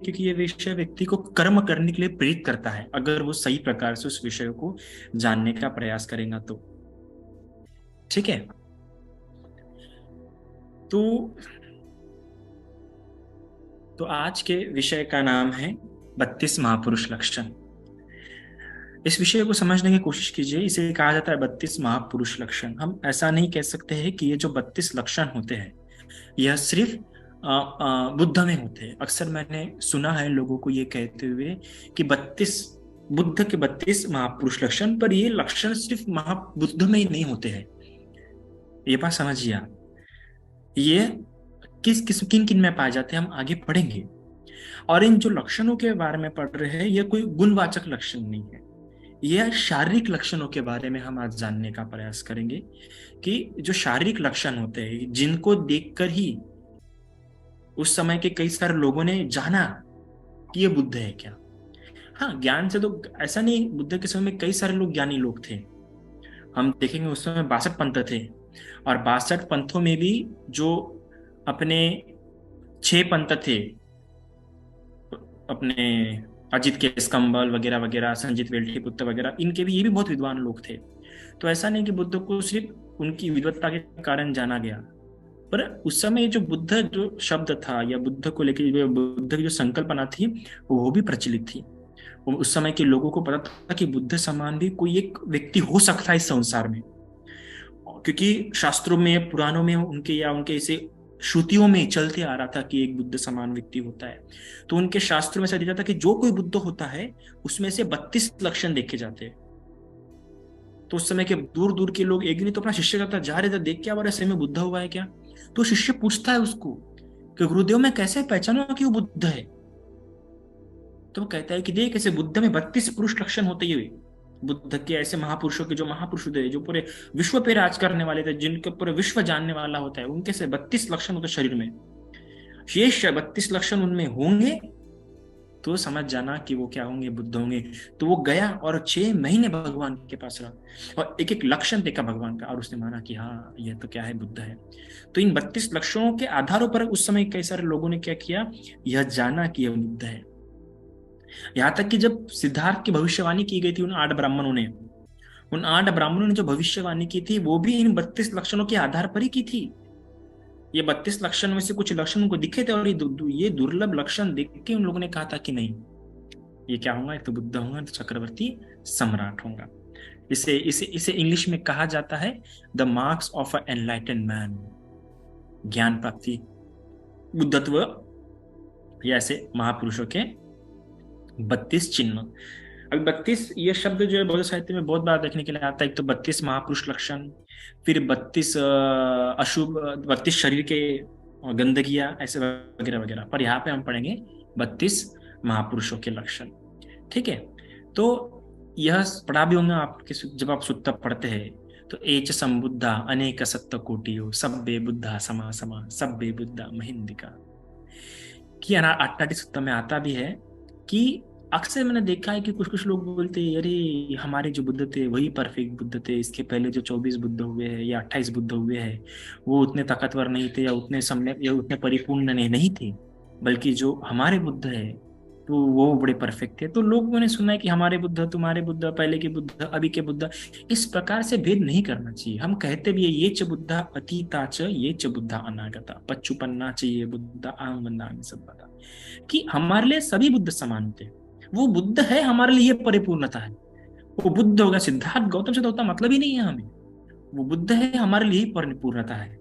क्योंकि ये विषय व्यक्ति को कर्म करने के लिए प्रेरित करता है, अगर वो सही प्रकार से उस विषय को जानने का प्रयास करेगा तो। ठीक है। तो आज के विषय का नाम है 32 महापुरुष लक्षण। इस विषय को समझने की कोशिश कीजिए। इसे कहा जाता है 32 महापुरुष लक्षण। हम ऐसा नहीं कह सकते हैं कि ये जो 32 लक्षण होते हैं यह सिर्फ बुद्ध में होते हैं। अक्सर मैंने सुना है लोगों को ये कहते हुए कि 32 बुद्ध के 32 महापुरुष लक्षण, पर ये लक्षण सिर्फ बुद्ध में ही नहीं होते हैं। ये बात समझिए आप। ये किस किस किन किन में पाए जाते हैं हम आगे पढ़ेंगे। और इन जो लक्षणों के बारे में पढ़ रहे हैं ये कोई गुणवाचक लक्षण नहीं है, यह शारीरिक लक्षणों के बारे में हम आज जानने का प्रयास करेंगे कि जो शारीरिक लक्षण होते हैं जिनको देखकर ही उस समय के कई सारे लोगों ने जाना कि ये बुद्ध है क्या। हाँ, ज्ञान से तो ऐसा नहीं, बुद्ध के समय में कई सारे लोग ज्ञानी लोग थे। हम देखेंगे उस समय 62 पंथ थे, और 62 पंथों में भी जो अपने 6 पंथ थे, अपने अजित के स्कंबल वगैरह वगैरह, संजीत वेल्ठीपुत्र वगैरह, इनके भी ये भी बहुत विद्वान लोग थे। तो ऐसा नहीं कि बुद्ध को सिर्फ उनकी विद्वत्ता के कारण जाना गया, पर उस समय जो बुद्ध जो शब्द था या बुद्ध को लेकर बुद्ध की जो संकल्पना थी वो भी प्रचलित थी। उस समय के लोगों को पता था कि बुद्ध समान भी कोई एक व्यक्ति हो सकता है इस संसार में, क्योंकि शास्त्रों में, पुराणों में उनके या उनके ऐसे श्रुतियों में चलते आ रहा था कि एक बुद्ध समान व्यक्ति होता है। तो उनके शास्त्रों में ऐसा दिया था कि जो कोई बुद्ध होता है उसमें से 32 लक्षण देखे जाते हैं। तो उस समय के दूर दूर के लोग, एक दिन तो अपना शिष्य कहता, जा रहे थे देख क्या सही में बुद्ध हुआ है क्या। तो शिष्य पूछता है उसको कि गुरुदेव मैं कैसे पहचानूं कि वो बुद्ध है। तो वो कहता है कि देख, ऐसे बुद्ध में 32 पुरुष लक्षण होते हुए, बुद्ध के ऐसे महापुरुषों के जो महापुरुष थे, जो पूरे विश्व पे राज करने वाले थे, जिनके पूरे विश्व जानने वाला होता है, उनके से 32 लक्षण होते शरीर में। शेष 32 लक्षण उनमें होंगे तो समझ जाना कि वो क्या होंगे, बुद्ध होंगे। तो वो गया और 6 महीने भगवान के पास रहा और एक एक लक्षण देखा भगवान का, और उसने माना कि हाँ यह तो क्या है, बुद्ध है। तो इन 32 लक्षणों के आधारों पर उस समय कई सारे लोगों ने क्या किया, यह जाना कि यह बुद्ध है। यहां तक कि जब सिद्धार्थ की भविष्यवाणी की गई थी उन 8 ब्राह्मणों ने, उन 8 ब्राह्मणों ने जो भविष्यवाणी की थी वो भी इन 32 लक्षणों के आधार पर ही की थी। ये 32 लक्षण में से कुछ लक्षण उनको दिखे थे, और ये दुर्लभ लक्षण देख के उन लोगों ने कहा था कि नहीं, ये क्या होगा, एक तो बुद्ध होगा, तो चक्रवर्ती सम्राट होगा। इसे इसे इसे इंग्लिश में कहा जाता है the marks of a enlightened man, ज्ञान प्राप्ति, बुद्धत्व, या ऐसे महापुरुषों के 32 चिन्ह। अभी 32 ये शब्द जो है बौद्ध साहित्य में बहुत बार देखने के लिए आता है। एक तो 32 महापुरुष लक्षण, फिर 32 अशुभ, 32 शरीर के गंदगियां, ऐसे वगैरह वगैरह। पर यहाँ पे हम पढ़ेंगे 32 महापुरुषों के लक्षण। ठीक है। तो यह पढ़ा भी होंगे आपके, जब आप सुत्ता पढ़ते हैं तो एच संबुद्धा अनेक सत्य कोटियो सब्बे बुद्धा समा समा सब्बे बुद्धा महिंदिका कि 88 सुत्ता में आता भी है कि अक्सर मैंने देखा है कि कुछ कुछ लोग बोलते हैं अरे हमारे जो बुद्ध थे वही परफेक्ट बुद्ध थे, इसके पहले जो 24 बुद्ध हुए हैं या 28 बुद्ध हुए हैं वो उतने ताकतवर नहीं थे या उतने समय या उतने परिपूर्ण नहीं थे, बल्कि जो हमारे बुद्ध है तो वो बड़े परफेक्ट थे। तो लोगों ने सुना है कि हमारे बुद्ध, तुम्हारे बुद्ध, पहले के बुद्ध, अभी के बुद्ध। इस प्रकार से भेद नहीं करना चाहिए। हम कहते भी है ये च बुद्धा अतीता च ये च बुद्धा अनागता पच्चुपन्ना च ये बुद्धा आम वंदामि सभ्यता, कि हमारे लिए सभी बुद्ध समान होते हैं। वो बुद्ध है हमारे लिए, ये परिपूर्णता है। वो बुद्ध होगा, सिद्धार्थ गौतम से तो उतना मतलब ही नहीं है हमें। वो बुद्ध है हमारे लिए ही परिपूर्णता है।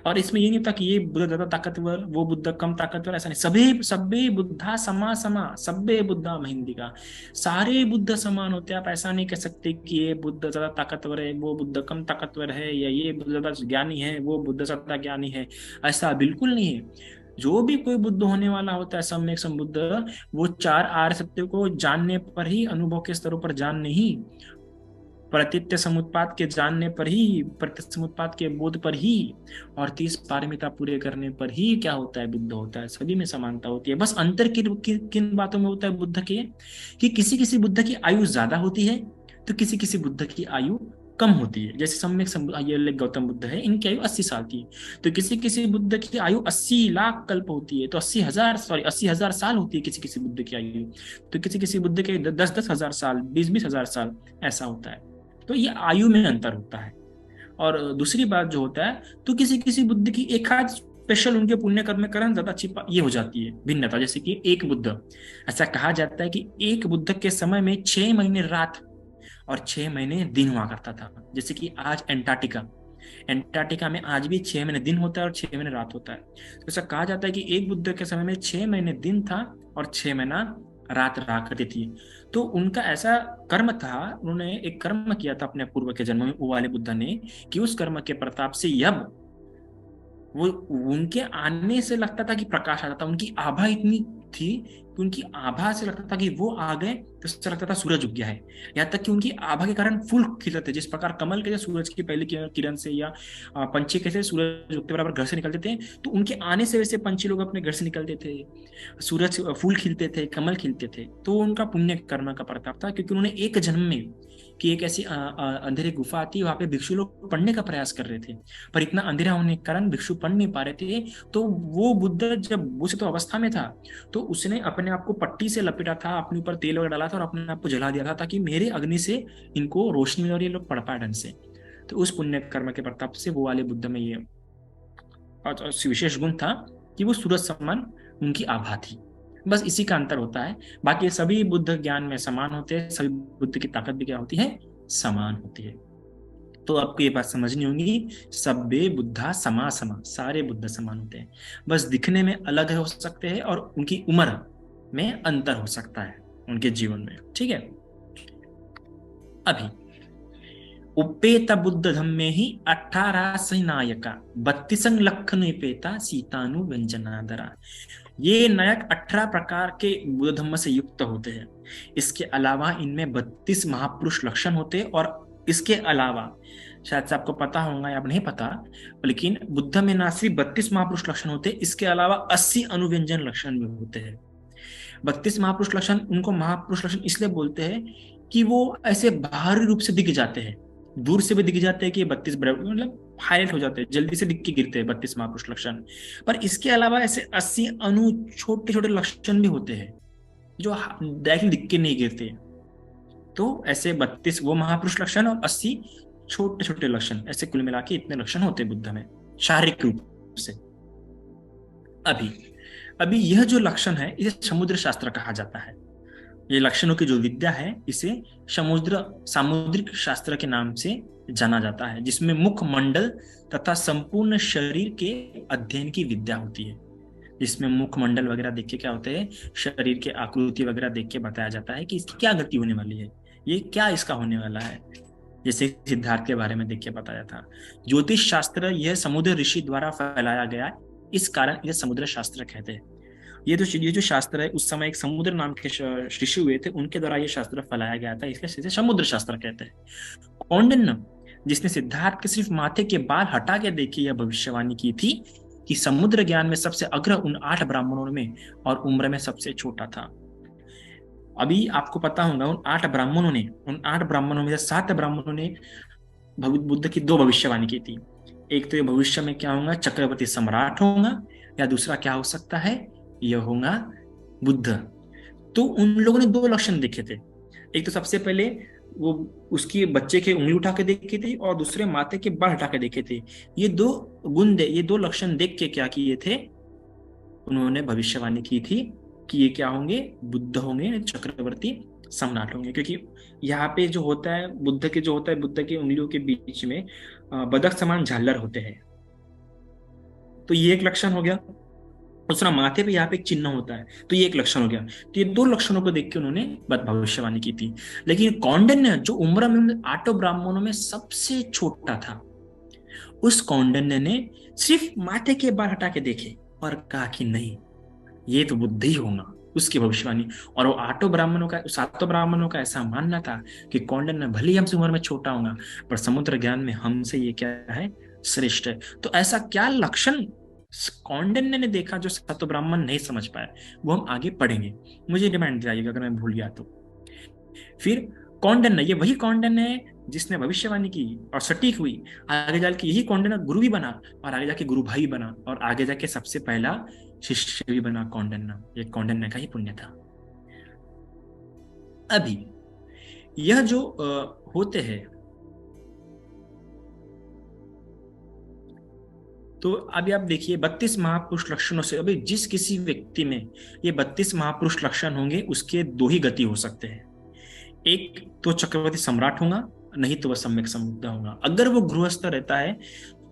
और इसमें ये नहीं होता कि ये बुद्ध ज्यादा ताकतवर, वो बुद्ध कम ताकतवर, ऐसा नहीं। सभी सभ्य बुद्धा समा समा सभ्य बुद्धा महिंदिका, सारे बुद्ध समान होते हैं। आप ऐसा नहीं कह सकते कि ये बुद्ध ज्यादा ताकतवर है, वो बुद्ध कम ताकतवर है, या ये बुद्ध ज्यादा ज्ञानी है, वो बुद्ध ज्यादा ज्ञानी है। ऐसा बिल्कुल नहीं है। जो भी कोई बुद्ध होने वाला होता है, सम्यक संबुद्ध, वो 4 आर्य सत्य को जानने पर ही, अनुभव के स्तरों पर जानने ही, प्रतीत्य समुत्पाद के जानने पर ही, प्रत्यक्ष समुत्पाद के बोध पर ही, और 30 पारमिता पूरे करने पर ही क्या होता है, बुद्ध होता है। सभी में समानता होती है। बस अंतर किन बातों में होता है बुद्ध के, कि किसी किसी बुद्ध की आयु ज्यादा होती है तो किसी किसी बुद्ध की आयु कम होती है। जैसे ये गौतम बुद्ध है, इनकी आयु 80 साल थी, तो किसी किसी बुद्ध की आयु 80 लाख कल्प होती है, तो 80 हजार साल होती है किसी किसी बुद्ध की आयु। तो किसी किसी बुद्ध के 10-10 हजार साल, 20-20 हजार साल ऐसा होता है। तो ये आयु में अंतर होता है। और दूसरी बात जो होता है, तो किसी किसी बुद्ध की एक आध स्पेशल उनके पुण्य कर्म में कारण ज्यादा अच्छी ये हो जाती है भिन्नता। जैसे कि एक बुद्ध, ऐसा कहा जाता है कि एक बुद्ध के समय में 6 महीने रात और 6 महीने दिन हुआ करता था। जैसे कि आज एंटार्क्टिका में आज भी 6 महीने दिन होता है और 6 महीने रात होता है। तो ऐसा कहा जाता है कि एक बुद्ध के समय में 6 महीने दिन था और 6 महीना रात रहा करती थी। तो उनका ऐसा कर्म था, उन्होंने एक कर्म किया था अपने पूर्व के जन्म में, वो वाले बुद्ध ने, कि उस कर्म के प्रताप से यब वो उनके आने से लगता था कि प्रकाश आता था, उनकी आभा इतनी थी कि उनकी आभा से लगता था कि वो आ गए, तो उससे लगता था सूरज उग गया है। यहाँ तक कि उनकी आभा के कारण फूल खिलते थे, जिस प्रकार कमल के सूरज की पहली किरण से या पंछी कैसे सूरज उगते बराबर घर से निकलते थे, तो उनके आने से वैसे पंछी लोग अपने घर से निकलते थे, सूरज फूल खिलते थे, कमल खिलते थे। तो उनका पुण्य कर्म का प्रताप था, क्योंकि उन्होंने एक जन्म में कि एक ऐसी अंधेरी गुफा थी, वहां पे भिक्षु लोग पढ़ने का प्रयास कर रहे थे, पर इतना अंधेरा होने के कारण भिक्षु पढ़ नहीं पा रहे थे। तो वो बुद्ध जब वो तो अवस्था में था, तो उसने अपने आप को पट्टी से लपेटा था, अपने ऊपर तेल वगैरह डाला था और अपने आप को जला दिया था, ताकि मेरे अग्नि से इनको रोशनी मिले और ये लोग पढ़ पाए ढंग से। तो उस पुण्य कर्म के प्रताप से वो वाले बुद्ध में ये विशेष गुण था कि वो सूरज समान उनकी आभा थी। बस इसी का अंतर होता है। बाकी सभी बुद्ध ज्ञान में समान होते हैं, सभी बुद्ध की ताकत भी क्या होती है, समान होती है। तो आपको ये बात समझनी होगी, सभ्य बुद्धा समा समा, सारे बुद्ध समान होते हैं, बस दिखने में अलग हो सकते हैं और उनकी उम्र में अंतर हो सकता है उनके जीवन में। ठीक है, अभी उपेत बुद्ध धम्मे ही 18 सैनायका 32 लख निपेता सीतानु व्यंजनादरा। ये नायक 18 प्रकार के बुद्ध धम्म से युक्त होते हैं। इसके अलावा इनमें 32 महापुरुष लक्षण होते हैं, और इसके अलावा शायद से आपको पता होगा या नहीं पता, लेकिन बुद्ध में ना सिर्फ 32 महापुरुष लक्षण होते हैं, इसके अलावा 80 अनुव्यंजन लक्षण भी होते हैं। 32 महापुरुष लक्षण, उनको महापुरुष लक्षण इसलिए बोलते हैं कि वो ऐसे बाहरी रूप से दिख जाते हैं, दूर से भी दिख जाते हैं कि 32 मतलब हाईलाइट हो जाते हैं, जल्दी से दिख के गिरते हैं 32 महापुरुष लक्षण। पर इसके अलावा ऐसे 80 अनु छोटे छोटे लक्षण भी होते हैं जो डायरेक्टली दिख के नहीं गिरते। तो ऐसे 32 वो महापुरुष लक्षण और 80 छोटे छोटे लक्षण, ऐसे कुल मिला के इतने लक्षण होते हैं बुद्ध में शारीरिक रूप से। अभी अभी यह जो लक्षण है, इसे समुद्र शास्त्र कहा जाता है। ये लक्षणों की जो विद्या है, इसे सामुद्रिक शास्त्र के नाम से जाना जाता है, जिसमें मुख मंडल तथा संपूर्ण शरीर के अध्ययन की विद्या होती है। जिसमें मुख मंडल वगैरह देख के क्या होते हैं, शरीर के आकृति वगैरह देख के बताया जाता है कि इसकी क्या गति होने वाली है, ये क्या इसका होने वाला है। जैसे सिद्धार्थ के बारे में देख के बताया था। ज्योतिष शास्त्र यह समुद्र ऋषि द्वारा फैलाया गया, इस कारण इसे समुद्र शास्त्र कहते हैं। ये जो शास्त्र है, उस समय एक समुद्र नाम के ऋषि हुए थे, उनके द्वारा ये शास्त्र फैलाया गया था, इसके समुद्र शास्त्र कहते हैं। कौंडिन्य, जिसने सिद्धार्थ के सिर्फ माथे के बाल हटा के देखी यह भविष्यवाणी की थी कि समुद्र ज्ञान में सबसे अग्र उन 8 ब्राह्मणों में और उम्र में सबसे छोटा था। अभी आपको पता होगा, उन 8 ब्राह्मणों में से 7 ब्राह्मणों ने बुद्ध की 2 भविष्यवाणी की थी। एक तो ये भविष्य में क्या होगा, चक्रवर्ती सम्राट होगा, या दूसरा क्या हो सकता है, यह होगा बुद्ध। तो उन लोगों ने 2 लक्षण देखे थे। एक तो सबसे पहले वो उसकी बच्चे के उंगली उठा के देखे थे, और दूसरे माथे के बाल हटा के देखे थे। ये 2 गुण ये 2 लक्षण देख के क्या किए थे, उन्होंने भविष्यवाणी की थी कि ये क्या होंगे, बुद्ध होंगे, चक्रवर्ती सम्राट होंगे। क्योंकि यहाँ पे जो होता है, बुद्ध की उंगलियों के बीच में बदक समान झालर होते हैं, तो ये एक लक्षण हो गया। दूसरा, माथे पे यहाँ पे एक चिन्ह होता है, तो ये एक लक्षण हो गया। तो ये 2 लक्षणों को देख के उन्होंने भविष्यवाणी की थी। लेकिन कौंडिन्य, जो उम्र में 8 ब्राह्मणों में सबसे छोटा था, उस कौंडिन्य ने सिर्फ माथे के बाल हटा के देखे और कहा कि नहीं, ये तो बुद्ध ही होगा, उसकी भविष्यवाणी। और वो 7 ब्राह्मणों का ऐसा मानना था कि कौंडिन्य भले ही हमसे उम्र में छोटा होगा, पर समुद्र ज्ञान में हमसे ये क्या है, श्रेष्ठ है। तो ऐसा क्या लक्षण कौंडिन्य ने देखा जो 7 ब्राह्मण नहीं समझ पाए, वो हम आगे पढ़ेंगे। मुझे रिमाइंड दिलाइएगा अगर मैं भूल गया तो। फिर कौंडिन्य, ये वही कौंडिन्य है जिसने भविष्यवाणी की और सटीक हुई, आगे जाके यही कौंडिन्य गुरु भी बना, और आगे जाके गुरु भाई बना, और आगे जाके सबसे पहला शिष्य भी बना कौंडिन्य। ये कौंडिन्य का ही पुण्य था। अभी यह जो होते हैं, तो अभी आप देखिए 32 महापुरुष लक्षणों से, अभी जिस किसी व्यक्ति में ये 32 महापुरुष लक्षण होंगे उसके दो ही गति हो सकते हैं, एक तो चक्रवर्ती सम्राट होगा, नहीं तो वह सम्यक समुद्ध होगा। अगर वो गृहस्थ रहता है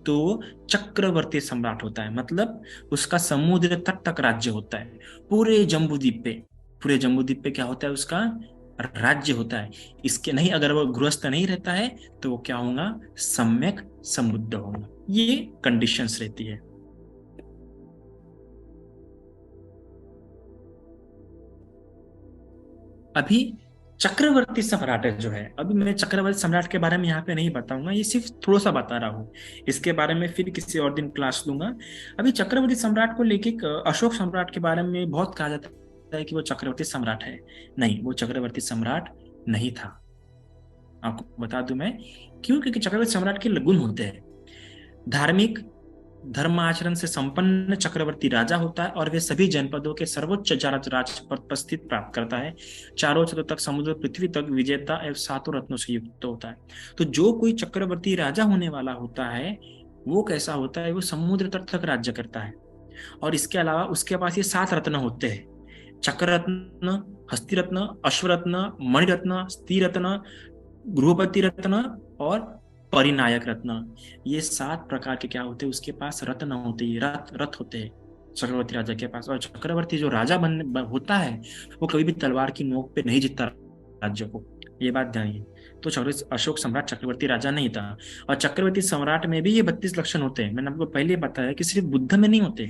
तो चक्रवर्ती सम्राट होता है, मतलब उसका समुद्र तट तक राज्य होता है पूरे जम्बूद्वीप पे। पूरे जम्बूद्वीप पे क्या होता है, उसका राज्य होता है। इसके नहीं, अगर वो गृहस्थ नहीं रहता है तो वो क्या होगा, सम्यक समुद्ध होगा। ये कंडीशंस रहती है। अभी चक्रवर्ती सम्राट जो है, अभी मैं चक्रवर्ती सम्राट के बारे में यहाँ पे नहीं बताऊंगा, ये सिर्फ थोड़ा सा बता रहा हूँ, इसके बारे में फिर किसी और दिन क्लास लूंगा। अभी चक्रवर्ती सम्राट को लेके अशोक सम्राट के बारे में बहुत कहा जाता है कि वो चक्रवर्ती सम्राट है। नहीं, वो चक्रवर्ती सम्राट नहीं था। आपको बता दूं मैं क्यों, क्योंकि चक्रवर्ती सम्राट के गुण होते हैं, धार्मिक धर्म आचरण से संपन्न चक्रवर्ती राजा होता है, और वे सभी जनपदों के सर्वोच्च राजपद पर स्थित प्राप्त करता है। चारों चतुर्थ तक समुद्र पृथ्वी तक विजेता एवं सातों रत्नों से युक्त होता है। तो जो कोई चक्रवर्ती राजा होने वाला होता है वो कैसा होता है, वो समुद्र तट तक राज्य करता है, और इसके अलावा उसके पास ये 7 रत्न होते हैं, चक्र रत्न, हस्ती रत्न, अश्वरत्न, मणिरत्न, स्त्री रत्न, गृहपति रत्न और परिनायक रत्न। ये 7 प्रकार के क्या होते हैं, उसके पास रत्न होते हैं, रथ होते हैं चक्रवर्ती राजा के पास। और चक्रवर्ती जो राजा होता है वो कभी भी तलवार की नोक पे नहीं जीतता राज्य को, ये बात ध्यान। तो चक्रवर्ती अशोक सम्राट चक्रवर्ती राजा नहीं था। और चक्रवर्ती सम्राट में भी ये 32 लक्षण होते हैं। मैंने आपको पहले बताया कि सिर्फ बुद्ध में नहीं होते,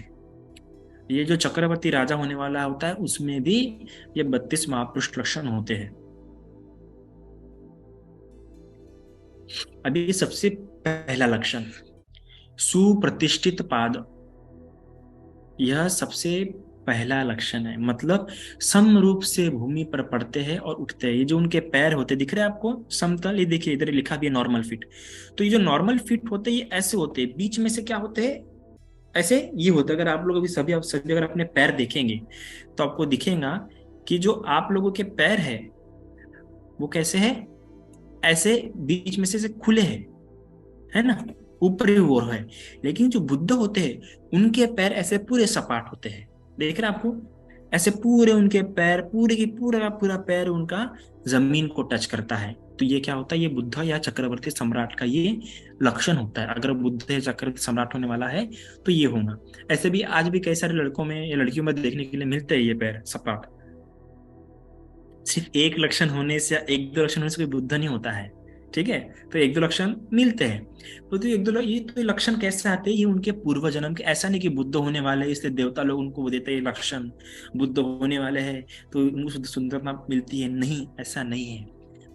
ये जो चक्रवर्ती राजा होने वाला होता है उसमें भी ये 32 महापुरुष लक्षण होते हैं। अभी सबसे पहला लक्षण, सुप्रतिष्ठित पाद, यह सबसे पहला लक्षण है, मतलब समरूप से भूमि पर पड़ते हैं और उठते हैं। ये जो उनके पैर होते दिख रहे हैं आपको समतल, ये देखिए इधर लिखा भी है नॉर्मल फिट। तो ये जो नॉर्मल फिट होते हैं ये ऐसे होते हैं, बीच में से क्या होते हैं, ऐसे ये होता है। अगर आप लोग अभी सभी अगर अपने पैर देखेंगे तो आपको दिखेगा कि जो आप लोगों के पैर है वो कैसे है, ऐसे बीच में से खुले हैं, है ना, ऊपरी ओर है। लेकिन जो बुद्ध होते हैं उनके पैर ऐसे पूरे सपाट होते हैं, देख रहे हैं आपको, ऐसे पूरे उनके पैर, पूरे की पूरा पूरा पैर उनका जमीन को टच करता है। तो ये क्या होता है, ये बुद्ध या चक्रवर्ती सम्राट का ये लक्षण होता है। अगर बुद्ध या चक्रवर्ती सम्राट होने वाला है तो ये होगा। ऐसे भी आज भी कई सारे लड़कों में या लड़कियों में देखने के लिए मिलते हैं ये पैर सपाट। सिर्फ एक लक्षण होने से या 1-2 लक्षण होने से कोई बुद्ध नहीं होता है, ठीक है। तो 1-2 लक्षण मिलते हैं। तो एक दो ये तो लक्षण कैसे आते हैं, ये उनके पूर्व जन्म के। ऐसा नहीं कि बुद्ध होने वाले हैं इसलिए देवता लोग उनको देते हैं लक्षण, बुद्ध होने वाले हैं तो उनको सुंदरता मिलती है, नहीं, ऐसा नहीं है।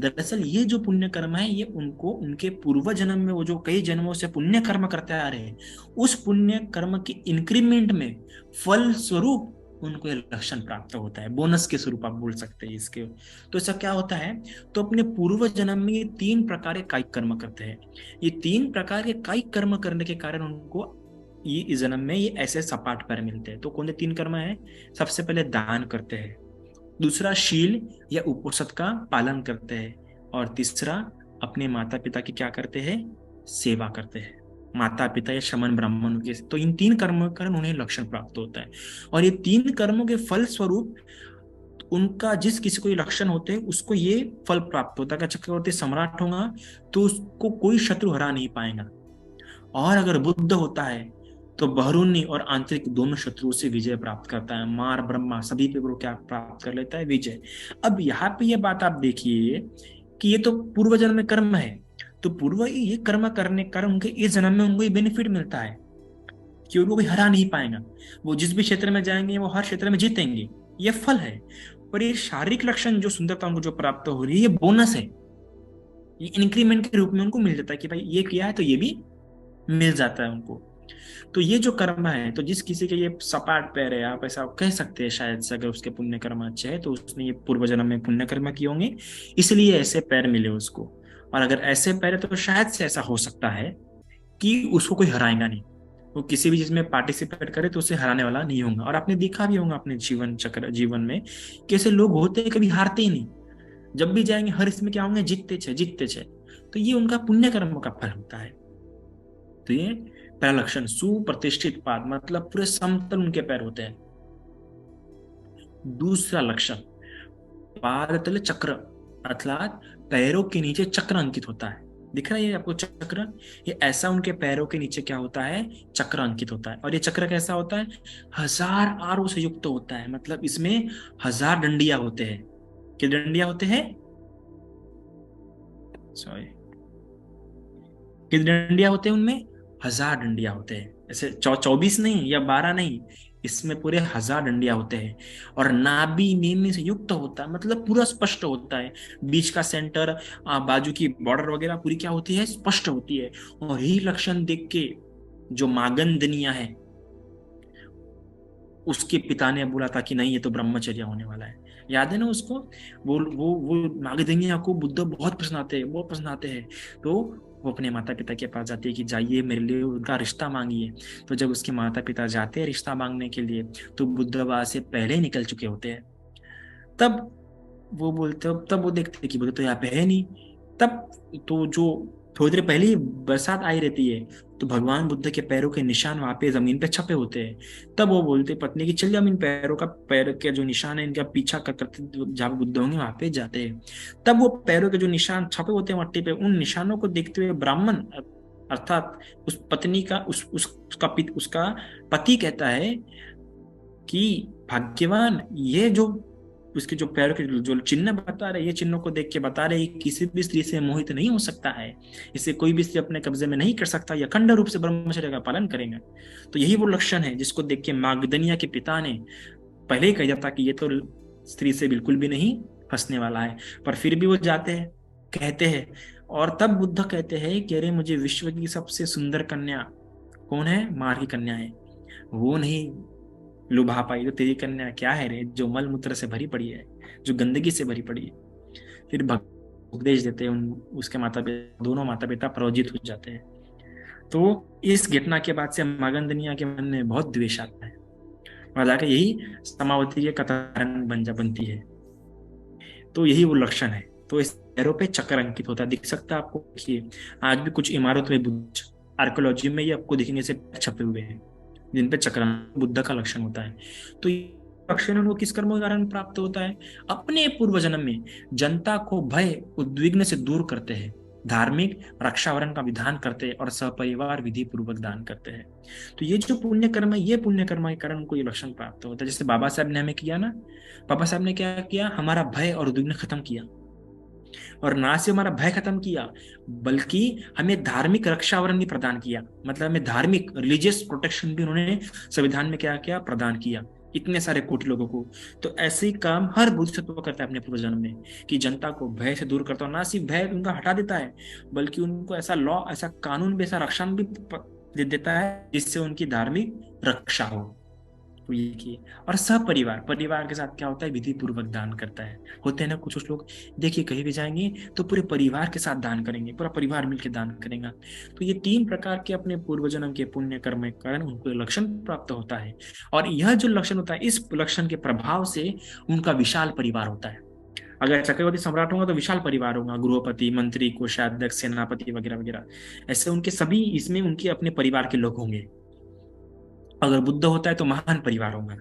दरअसल ये जो पुण्य कर्म है ये उनको उनके पूर्व जन्म में वो जो कई जन्मों से पुण्य कर्म करते आ रहे हैं उस पुण्य कर्म के इंक्रीमेंट में फल स्वरूप उनको ये लक्षण प्राप्त होता है, बोनस के स्वरूप आप बोल सकते हैं इसके। तो ऐसा क्या होता है, तो अपने पूर्व जन्म में ये 3 प्रकार के कायिक कर्म करते हैं। ये 3 प्रकार के कायिक कर्म करने के कारण उनको ये इस जन्म में ये ऐसे सपाट पैर मिलते हैं। तो कौन से 3 कर्म है, सबसे पहले दान करते हैं, दूसरा शील या उपोषण का पालन करते हैं, और तीसरा अपने माता पिता की क्या करते हैं, सेवा करते हैं, माता पिता या शमन ब्राह्मण के। तो इन 3 कर्मों के कारण उन्हें लक्षण प्राप्त होता है। और ये 3 कर्मों के फल स्वरूप उनका जिस किसी को ये लक्षण होते हैं उसको ये फल प्राप्त होता है। अगर चक्रवर्ती सम्राट होगा तो उसको कोई शत्रु हरा नहीं पाएगा, और अगर बुद्ध होता है तो बहरूनी और आंतरिक दोनों शत्रुओं से विजय प्राप्त करता है, मार ब्रह्मा सभी पे वो क्या प्राप्त कर लेता है, विजय। अब यहाँ पे ये बात आप देखिए कि ये तो पूर्व जन्म में कर्म है, तो पूर्व ये कर्म करने के कारण उनके इस जन्म में उनको ये बेनिफिट मिलता है कि उनको कोई हरा नहीं पाएगा, वो जिस भी क्षेत्र में जाएंगे वो हर क्षेत्र में जीतेंगे, ये फल है। पर ये शारीरिक लक्षण जो सुंदरता उनको जो प्राप्त हो रही है ये बोनस है, ये इंक्रीमेंट के रूप में उनको मिल जाता है कि भाई ये किया है तो ये भी मिल जाता है उनको। तो ये जो कर्म है, तो जिस किसी के ये सपाट पैर है, आप ऐसा कह सकते हैं शायद से, अगर उसके पुण्य कर्म अच्छे है तो उसने ये पूर्व जन्म में पुण्य कर्म किए होंगे, इसलिए ऐसे पैर मिले उसको। और अगर ऐसे पैर है तो शायद से ऐसा हो सकता है कि उसको कोई हराएगा नहीं, वो किसी भी चीज में पार्टिसिपेट करे तो उसे हराने वाला नहीं होगा। और आपने देखा भी होगा अपने जीवन में कैसे लोग होते हैं, कभी हारते ही नहीं, जब भी जाएंगे हर इसमें क्या होंगे, जीतते छे जीतते छे। तो ये उनका पुण्य कर्म का फल होता है। तो ये पहला लक्षण, सुप्रतिष्ठित पाद, मतलब पूरे समतल उनके पैर होते हैं। दूसरा लक्षण, पाद तले चक्र, अर्थात पैरों के नीचे चक्र अंकित होता है। दिख रहा है ये आपको चक्र, ये ऐसा उनके पैरों के नीचे क्या होता है, चक्र अंकित होता है। और ये चक्र कैसा होता है, 1000 आरों से युक्त होता है, मतलब इसमें 1000 डंडिया होते हैं। कितने डंडिया होते हैं, सॉरी, कितने डंडिया होते हैं उनमें, 1000 डंडिया होते हैं। ऐसे 24 नहीं या 12 नहीं, इसमें पूरे 1000 डंडिया होते हैं। और नाभि नेमी से युक्त होता है, मतलब पूरा स्पष्ट होता है। बीच का सेंटर, बाजू की बॉर्डर वगैरह पूरी क्या होती है, स्पष्ट होती है। और यही लक्षण देख के जो मागंधनिया है, उसके पिता ने बोला था कि नहीं ये तो ब्रह्मचर्य होने वाला है। याद है ना उसको, वो मागधनिया को बुद्ध बहुत पसंद आते हैं, बहुत पसंद आते हैं। तो वो अपने माता पिता के पास जाती है कि जाइए मेरे लिए उनका रिश्ता मांगिए। तो जब उसके माता पिता जाते हैं रिश्ता मांगने के लिए, तो बुद्ध वहां से पहले ही निकल चुके होते हैं। तब वो बोलते, तब वो देखते हैं कि बुद्ध तो यहाँ पे है नहीं। तब तो जो थोड़ी देर पहले ही बरसात आई रहती है, तो भगवान बुद्ध के पैरों के निशान वहां पे जमीन पे छपे होते हैं। तब वो बोलते पत्नी की चल हम इन पैरों का, पैर के जो निशान है इनका पीछा करते जहाँ पे बुद्ध होंगे वहां पे जाते हैं। तब वो पैरों के जो निशान छपे होते हैं मट्टी पे, उन निशानों को देखते हुए ब्राह्मण, अर्थात उस पत्नी का उसका पति कहता है कि भाग्यवान, ये जो उसके जो पैरों के जो चिन्ह बता रहे, ये चिन्हों को देख के बता रहे किसी भी स्त्री से मोहित नहीं हो सकता है, इसे कोई भी स्त्री अपने कब्जे में नहीं कर सकता, या अखंड रूप से ब्रह्मचर्य का पालन करेंगे। तो यही वो लक्षण है जिसको देख के मागधनिया के पिता ने पहले ही कह दिया था कि ये तो स्त्री से बिल्कुल भी नहीं फंसने वाला है। पर फिर भी वो जाते हैं, कहते हैं। और तब बुद्ध कहते हैं कि अरे मुझे विश्व की सबसे सुंदर कन्या कौन है, मार की कन्या है, वो नहीं लुभा पाई तो तेरी कन्या क्या है रे, जो मल मूत्र से भरी पड़ी है, जो गंदगी से भरी पड़ी है। फिर उपदेश देते हैं उसके माता पिता, दोनों माता पिता पराजित हो जाते हैं। तो इस घटना के बाद से मागंधनिया के मन में बहुत द्वेष आता है, और जाकर यही समावती के कारण बनती है। तो यही वो लक्षण है। तो इस पैरों पे चक्र अंकित होता है, दिख सकता है आपको। देखिए आज भी कुछ इमारतों में बुद्ध आर्कोलॉजी में ये आपको दिखेंगे से छपे हुए हैं जिन पे चक्र बुद्ध का लक्षण होता है। तो ये लक्षण उनको किस कर्म के कारण प्राप्त होता है, अपने पूर्व जन्म में जनता को भय उद्विग्न से दूर करते हैं, धार्मिक रक्षावरण का विधान करते हैं और सपरिवार विधि पूर्वक दान करते हैं। तो ये जो पुण्य कर्म है, ये पुण्य कर्म के कारण उनको ये लक्षण प्राप्त होता है। जैसे बाबा साहब ने हमें किया ना, बाबा साहब ने क्या किया, हमारा भय और उद्विग्न खत्म किया। और ना सिर्फ हमारा भय खत्म किया, बल्कि हमें धार्मिक रक्षावरण भी प्रदान किया, मतलब हमें धार्मिक रिलीजियस प्रोटेक्शन भी उन्होंने संविधान में क्या किया, प्रदान किया इतने सारे कोटि लोगों को। तो ऐसे ही काम हर बोधिसत्व करता है अपने पूर्व जन्म में, कि जनता को भय से दूर करता है। ना सिर्फ भय उनका हटा देता है, बल्कि उनको ऐसा लॉ, ऐसा कानून भी, ऐसा रक्षण भी दे देता है जिससे उनकी धार्मिक रक्षा हो। तो ये किए। और सब परिवार, परिवार के साथ क्या होता है, विधि पूर्वक दान करता है। होते हैं ना कुछ लोग, देखिए कहीं भी जाएंगे तो पूरे परिवार के साथ दान करेंगे, पूरा परिवार मिलकर दान करेगा। तो ये 3 प्रकार के अपने पूर्व जन्म के पुण्य कर्म के कारण उनको लक्षण प्राप्त होता है। और यह जो लक्षण होता है, इस लक्षण के प्रभाव से उनका विशाल परिवार होता है। अगर चक्रवर्ती सम्राट होगा तो विशाल परिवार होगा, गृहपति, मंत्री, कोषाध्यक्ष, सेनापति वगैरह वगैरह, ऐसे उनके सभी इसमें उनके अपने परिवार के लोग होंगे। अगर बुद्ध होता है तो महान परिवार होगा,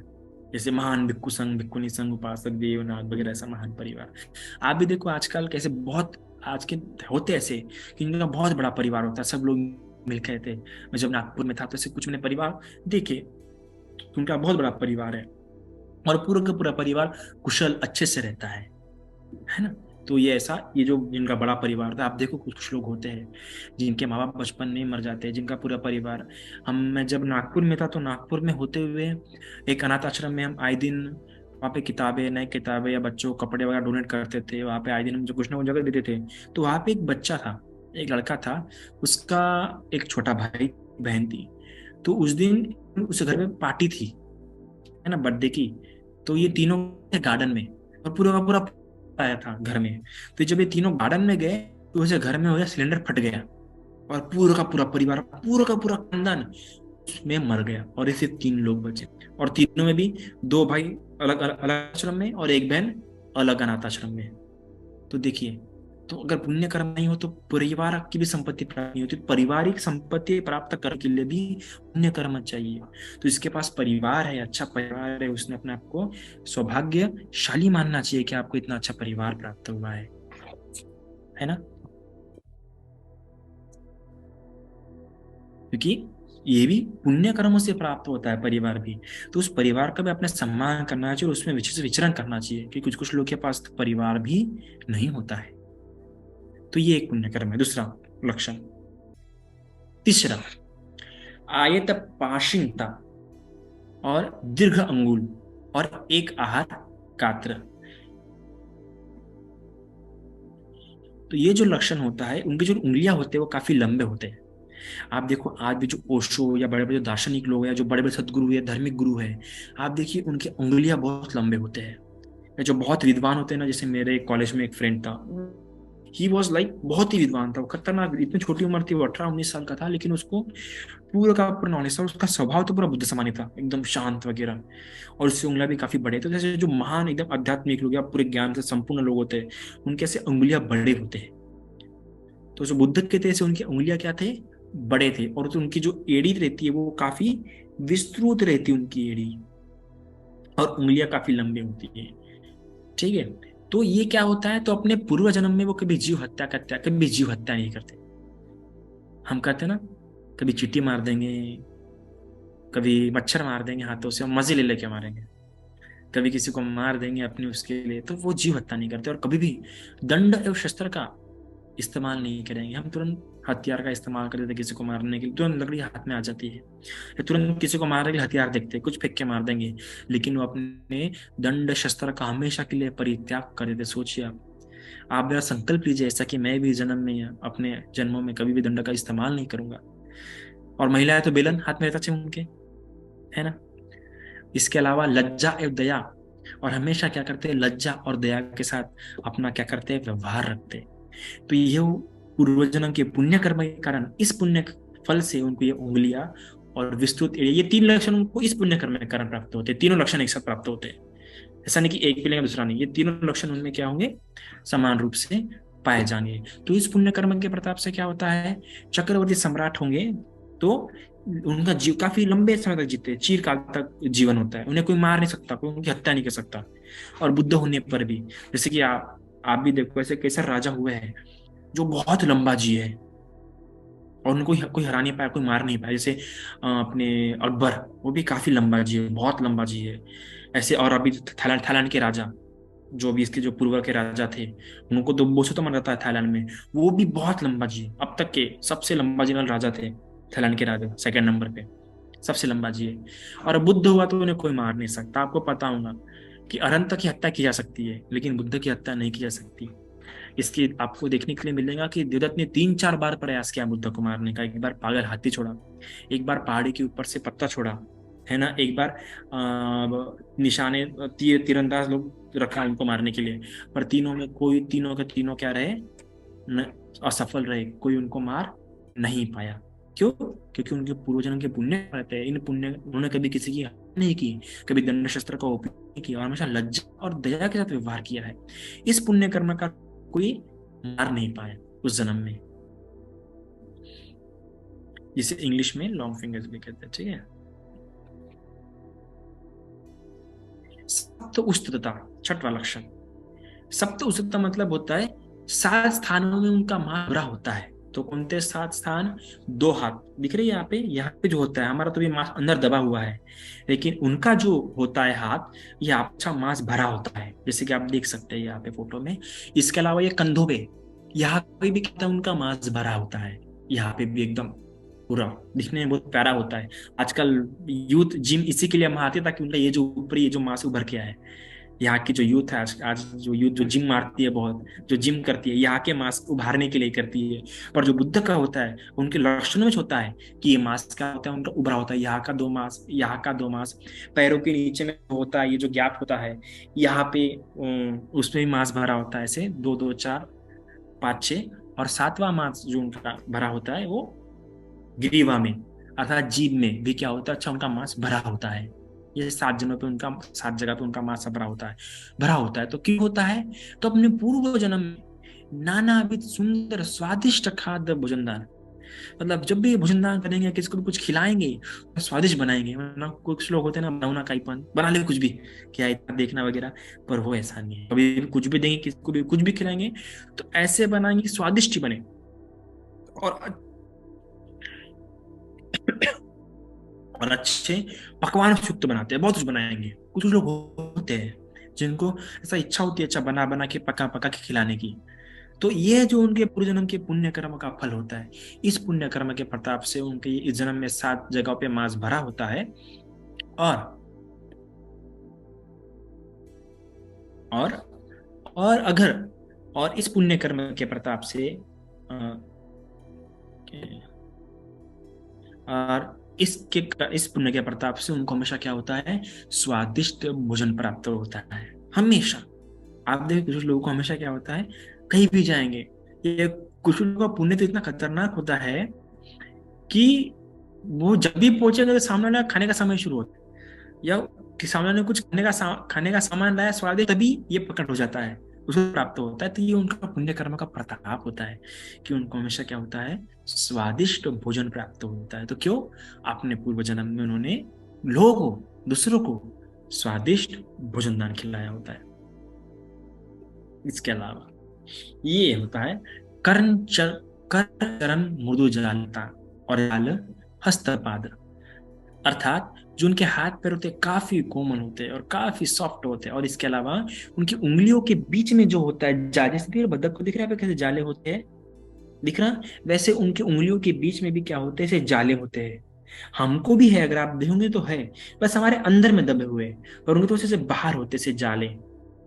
जैसे महान भिक्खु संघ, भिक्खुनी संघ, उपासक, देवनाथ वगैरह, ऐसा महान परिवार। आप भी देखो आजकल कैसे बहुत आज के होते ऐसे कि इनका बहुत बड़ा परिवार होता है, सब लोग मिलकर रहते। मैं जब नागपुर में था तो ऐसे कुछ मैंने परिवार देखे, तो उनका बहुत बड़ा परिवार है और पूरा का पूरा परिवार कुशल अच्छे से रहता है ना। तो ये ऐसा, ये जो जिनका बड़ा परिवार था, आप देखो कुछ कुछ लोग होते हैं जिनके माँ बाप बचपन में मर जाते हैं, जिनका पूरा परिवार। मैं जब नागपुर में था तो नागपुर में होते हुए एक अनाथ आश्रम में हम आए दिन वहाँ पे किताबें, नए किताबें या बच्चों को कपड़े वगैरह डोनेट करते थे। वहाँ पे आए दिन हम जो कुछ ना कुछ जगह देते थे। तो वहाँ पे एक बच्चा था, एक लड़का था, उसका एक छोटा भाई बहन थी। तो उस दिन उस घर में पार्टी थी, है ना, बर्थडे की। तो ये तीनों थे गार्डन में, और पूरा का पूरा आया था घर में। तो जब ये तीनों गार्डन में गए तो उसे घर में हो गया, सिलेंडर फट गया, और पूरा का पूरा परिवार, पूरा का पूरा खानदान उसमें मर गया, और इसे 3 लोग बचे। और तीनों में भी 2 भाई अलग अलग अलग आश्रम में, और एक बहन अलग अनाथ आश्रम में। तो देखिए, तो अगर पुण्य कर्म नहीं हो तो परिवार की भी संपत्ति प्राप्त नहीं होती। पारिवारिक संपत्ति प्राप्त करने के लिए भी पुण्य कर्म चाहिए। तो इसके पास परिवार है, अच्छा परिवार है, उसने अपने आप को सौभाग्यशाली मानना चाहिए कि आपको इतना अच्छा परिवार प्राप्त हुआ है ना। क्योंकि ये भी पुण्य कर्मों से प्राप्त होता है परिवार भी। तो उस परिवार का भी अपने सम्मान करना चाहिए, और उसमें विचरण करना चाहिए, कि कुछ कुछ लोग के पास तो परिवार भी नहीं होता है। तो ये एक पुण्य कर्म है, दूसरा लक्षण। तीसरा, आयत पाशिंगता और दीर्घ अंगुल और एक आहार गात्र। तो ये जो लक्षण होता है, उनकी जो उंगलियां होते हैं वो काफी लंबे होते हैं। आप देखो, आज भी जो ओशो या बड़े बड़े दार्शनिक लोग हैं, जो बड़े बड़े सदगुरु या धार्मिक गुरु हैं, आप देखिए उनके उंगलियां बहुत लंबे होते हैं। जो बहुत विद्वान होते हैं ना, जैसे मेरे कॉलेज में एक फ्रेंड था, ही वॉज लाइक बहुत ही विद्वान था, वो खतरनाक, इतनी छोटी उम्र थी, वो 18-19 साल का था, लेकिन उसको पूरा का पूरा नॉलेज था। उसका स्वभाव तो पूरा बुद्ध समानी था, एकदम शांत वगैरह, और उससे उंगलियां भी काफी बड़े। तो जैसे जो महान एकदम आध्यात्मिक लोग या पूरे ज्ञान से संपूर्ण लोग होते हैं, उनके ऐसे उंगलियां बड़े होते हैं। तो जो बुद्ध के थे, ऐसे उनकी उंगलियां क्या थे, बड़े थे। और तो उनकी जो एड़ी रहती है वो काफी विस्तृत रहती है उनकी एड़ी, और उंगलियां काफी लंबी होती है। ठीक है। तो ये क्या होता है, तो अपने पूर्व जन्म में वो कभी जीव हत्या करते, कभी जीव हत्या नहीं करते। हम करते ना, कभी चींटी मार देंगे, कभी मच्छर मार देंगे हाथों से, हम मजे ले लेके मारेंगे, कभी किसी को मार देंगे अपने उसके लिए, तो वो जीव हत्या नहीं करते। और कभी भी दंड एवं शस्त्र का इस्तेमाल नहीं करेंगे। हम तुरंत हथियार का इस्तेमाल करते थे किसी को मारने के लिए, तुरंत लकड़ी हाथ में आ जाती है, या तुरंत किसी को मारने के लिए हथियार देखते कुछ फेंक के मार देंगे। लेकिन वो अपने दंड शस्त्र का हमेशा के लिए परित्याग कर देते। सोचिए आप मेरा संकल्प लीजिए ऐसा, कि मैं भी जन्म में या अपने जन्मों में कभी भी दंड का इस्तेमाल नहीं करूंगा। और महिलाएं तो बेलन हाथ में रहता चाहिए उनके, है ना। इसके अलावा लज्जा एवं दया, और हमेशा क्या करते हैं, लज्जा और दया के साथ अपना क्या करते हैं, व्यवहार रखते हैं। तो ये पूर्वजन्म के पुण्य कर्म के कारण, इस पुण्य फल से उनको ये उंगलियां और विस्तृत एड़ी, ये 3 लक्षण उनको इस पुण्य कर्म के कारण प्राप्त होते हैं। तीनों लक्षण एक साथ प्राप्त होते हैं, ऐसा नहीं कि एक मिलेगा दूसरा नहीं, ये तीनों लक्षण उनमें क्या होंगे, समान रूप से पाए जाएंगे। तो इस पुण्य कर्म के प्रताप से क्या होता है, चक्रवर्ती सम्राट होंगे तो उनका जीव काफी लंबे समय तक जीते, चिरकाल तक जीवन होता है, उन्हें कोई मार नहीं सकता, कोई उनकी हत्या नहीं कर सकता। और बुद्ध होने पर भी, जैसे कि आप भी देखो, ऐसे कैसे राजा हुए हैं जो बहुत लंबा जिए है, और उनको कोई हरा नहीं पाया, कोई मार नहीं पाया। जैसे अपने अकबर, वो भी काफी लंबा जिए, बहुत लंबा जिए। ऐसे और अभी थाईलैंड थाईलैंड के राजा, जो भी इसके जो पूर्व के राजा थे, उनको तो बोसो तो मर जाता है थाईलैंड में, वो भी बहुत लंबा जिए, अब तक के सबसे लंबा जीने वाले राजा थे थाईलैंड के राजा, 2nd नंबर पे सबसे लंबा जिए। और बुद्ध हुआ तो उन्हें कोई मार नहीं सकता। आपको पता होगा कि अरंत की हत्या की जा सकती है, लेकिन बुद्ध की हत्या नहीं की जा सकती। इसकी आपको देखने के लिए मिलेगा कि देवदत्त ने 3-4 बार प्रयास किया बुद्ध को मारने का। एक बार पागल हाथी छोड़ा, एक बार पहाड़ी के ऊपर से पत्ता छोड़ा, है ना, एक बार निशाने तीरंदाज लोग रखा उनको मारने के लिए। पर तीनों में कोई, तीनों के तीनों क्या रहे, असफल रहे, कोई उनको मार नहीं पाया। क्यों? क्योंकि उनके पूर्वजन्म के पुण्य रहते हैं। इन पुण्य, उन्होंने कभी किसी की हत्या नहीं की, कभी दंड शस्त्र का उपयोग नहीं किया, और हमेशा लज्जा और दया के साथ व्यवहार किया है। इस पुण्य कर्म का कोई मार नहीं पाया उस जन्म में, जिसे इंग्लिश में लॉन्ग फिंगर्स भी कहते हैं। ठीक है। सप्त उस्तता, छठवां लक्षण। सप्त उस्तता मतलब होता है 7 स्थानों में उनका मां भरा होता है। तो कौन से 7 स्थान, 2 हाथ दिख रहे हैं यहाँ पे जो होता है, हमारा तो भी मांस अंदर दबा हुआ है, लेकिन उनका जो होता है हाथ, ये अच्छा मांस भरा होता है, जैसे कि आप देख सकते हैं यहाँ पे फोटो में। इसके अलावा ये कंधों पे, यहाँ पे भी कितना उनका मांस भरा होता है, यहाँ पे भी एकदम पूरा, दिखने में बहुत प्यारा होता है। आजकल यूथ जिम इसी के लिए हम आते हैं, ताकि उनका ये जो ऊपरी ये जो मांस उभर के आए, यहाँ की जो यूथ है, आज जो यूथ जो जिम मारती है बहुत, जो जिम करती है, यहाँ के मांस उभारने के लिए करती है। पर जो बुद्ध का होता है, उनके लक्षणों में होता है कि ये मांस क्या होता है, उनका उभरा होता है। यहाँ का दो मांस, यहाँ का दो मांस, पैरों के नीचे में होता है, ये जो गैप होता है यहाँ पे, उसमें भी मांस भरा होता है, ऐसे दो दो चार पाँच छः। और सातवां मांस जो उनका भरा होता है वो ग्रीवा में, अर्थात जीभ में भी क्या होता है, अच्छा उनका मांस भरा होता है। ये सात जन्मों पे उनका, सात जगह पे उनका मांस भरा होता है। भरा होता है तो क्यों होता है? तो अपने पूर्व जन्म में नानाविध सुंदर स्वादिष्ट खाद्य भोजन दान, मतलब जब भी भोजन दान करेंगे, किसी को भी कुछ खिलाएंगे तो स्वादिष्ट बनाएंगे। वरना कुछ लोग होते हैं ना, बनाना काईपन बना ले कुछ भी, क्या इतना देखना वगैरह। पर वो ऐसा नहीं है, कभी भी कुछ भी देंगे, किसी को भी कुछ भी खिलाएंगे तो ऐसे बनाएंगे स्वादिष्ट ही बने। और और अच्छे पकवान युक्त बनाते हैं, बहुत कुछ बनाएंगे। कुछ लोग होते हैं जिनको ऐसा इच्छा होती है अच्छा बना बना के पका पका के खिलाने की। तो ये जो उनके पूर्व जन्म के पुण्य कर्म का फल होता है, इस पुण्य कर्म के प्रताप से उनके इस जन्म में सात जगहों पे मांस भरा होता है। और और और अगर, और इस पुण्य कर्म के प्रताप से और इस पुण्य के प्रताप से उनको हमेशा क्या होता है, स्वादिष्ट भोजन प्राप्त होता है हमेशा। आप देखिए कुछ लोगों को हमेशा क्या होता है, कहीं भी जाएंगे, ये कुछ लोगों का पुण्य तो इतना खतरनाक होता है कि वो जब भी पहुंचेगा तो सामने वाला खाने का समय शुरू होता है, या कि सामने वाले ने कुछ खाने का सामान लाया स्वादिष्ट, तभी ये प्रकट हो जाता है, उसको प्राप्त होता है। तो ये उनका पुण्य कर्म का प्रताप होता है कि उनको हमेशा क्या होता है, स्वादिष्ट भोजन प्राप्त होता है। तो क्यों? अपने पूर्व जन्म में उन्होंने लोगों को, दूसरों को स्वादिष्ट भोजन दान खिलाया होता है। इसके अलावा ये होता है कर चरण मृदु जालता और जाल हस्तपाद, अर्थात जो उनके हाथ पैर होते हैं काफी कोमल होते हैं और काफी सॉफ्ट होते हैं। और इसके अलावा उनकी उंगलियों के बीच में जो होता है जाले, से बतख को दिख रहा है कैसे जाले होते हैं, दिख रहा? वैसे उनकी उंगलियों के बीच में भी क्या होते हैं, ऐसे जाले होते हैं। हमको भी है, अगर आप देखोगे तो है, बस हमारे अंदर में दबे हुए, और उनके तो ऐसे बाहर होते से जाले,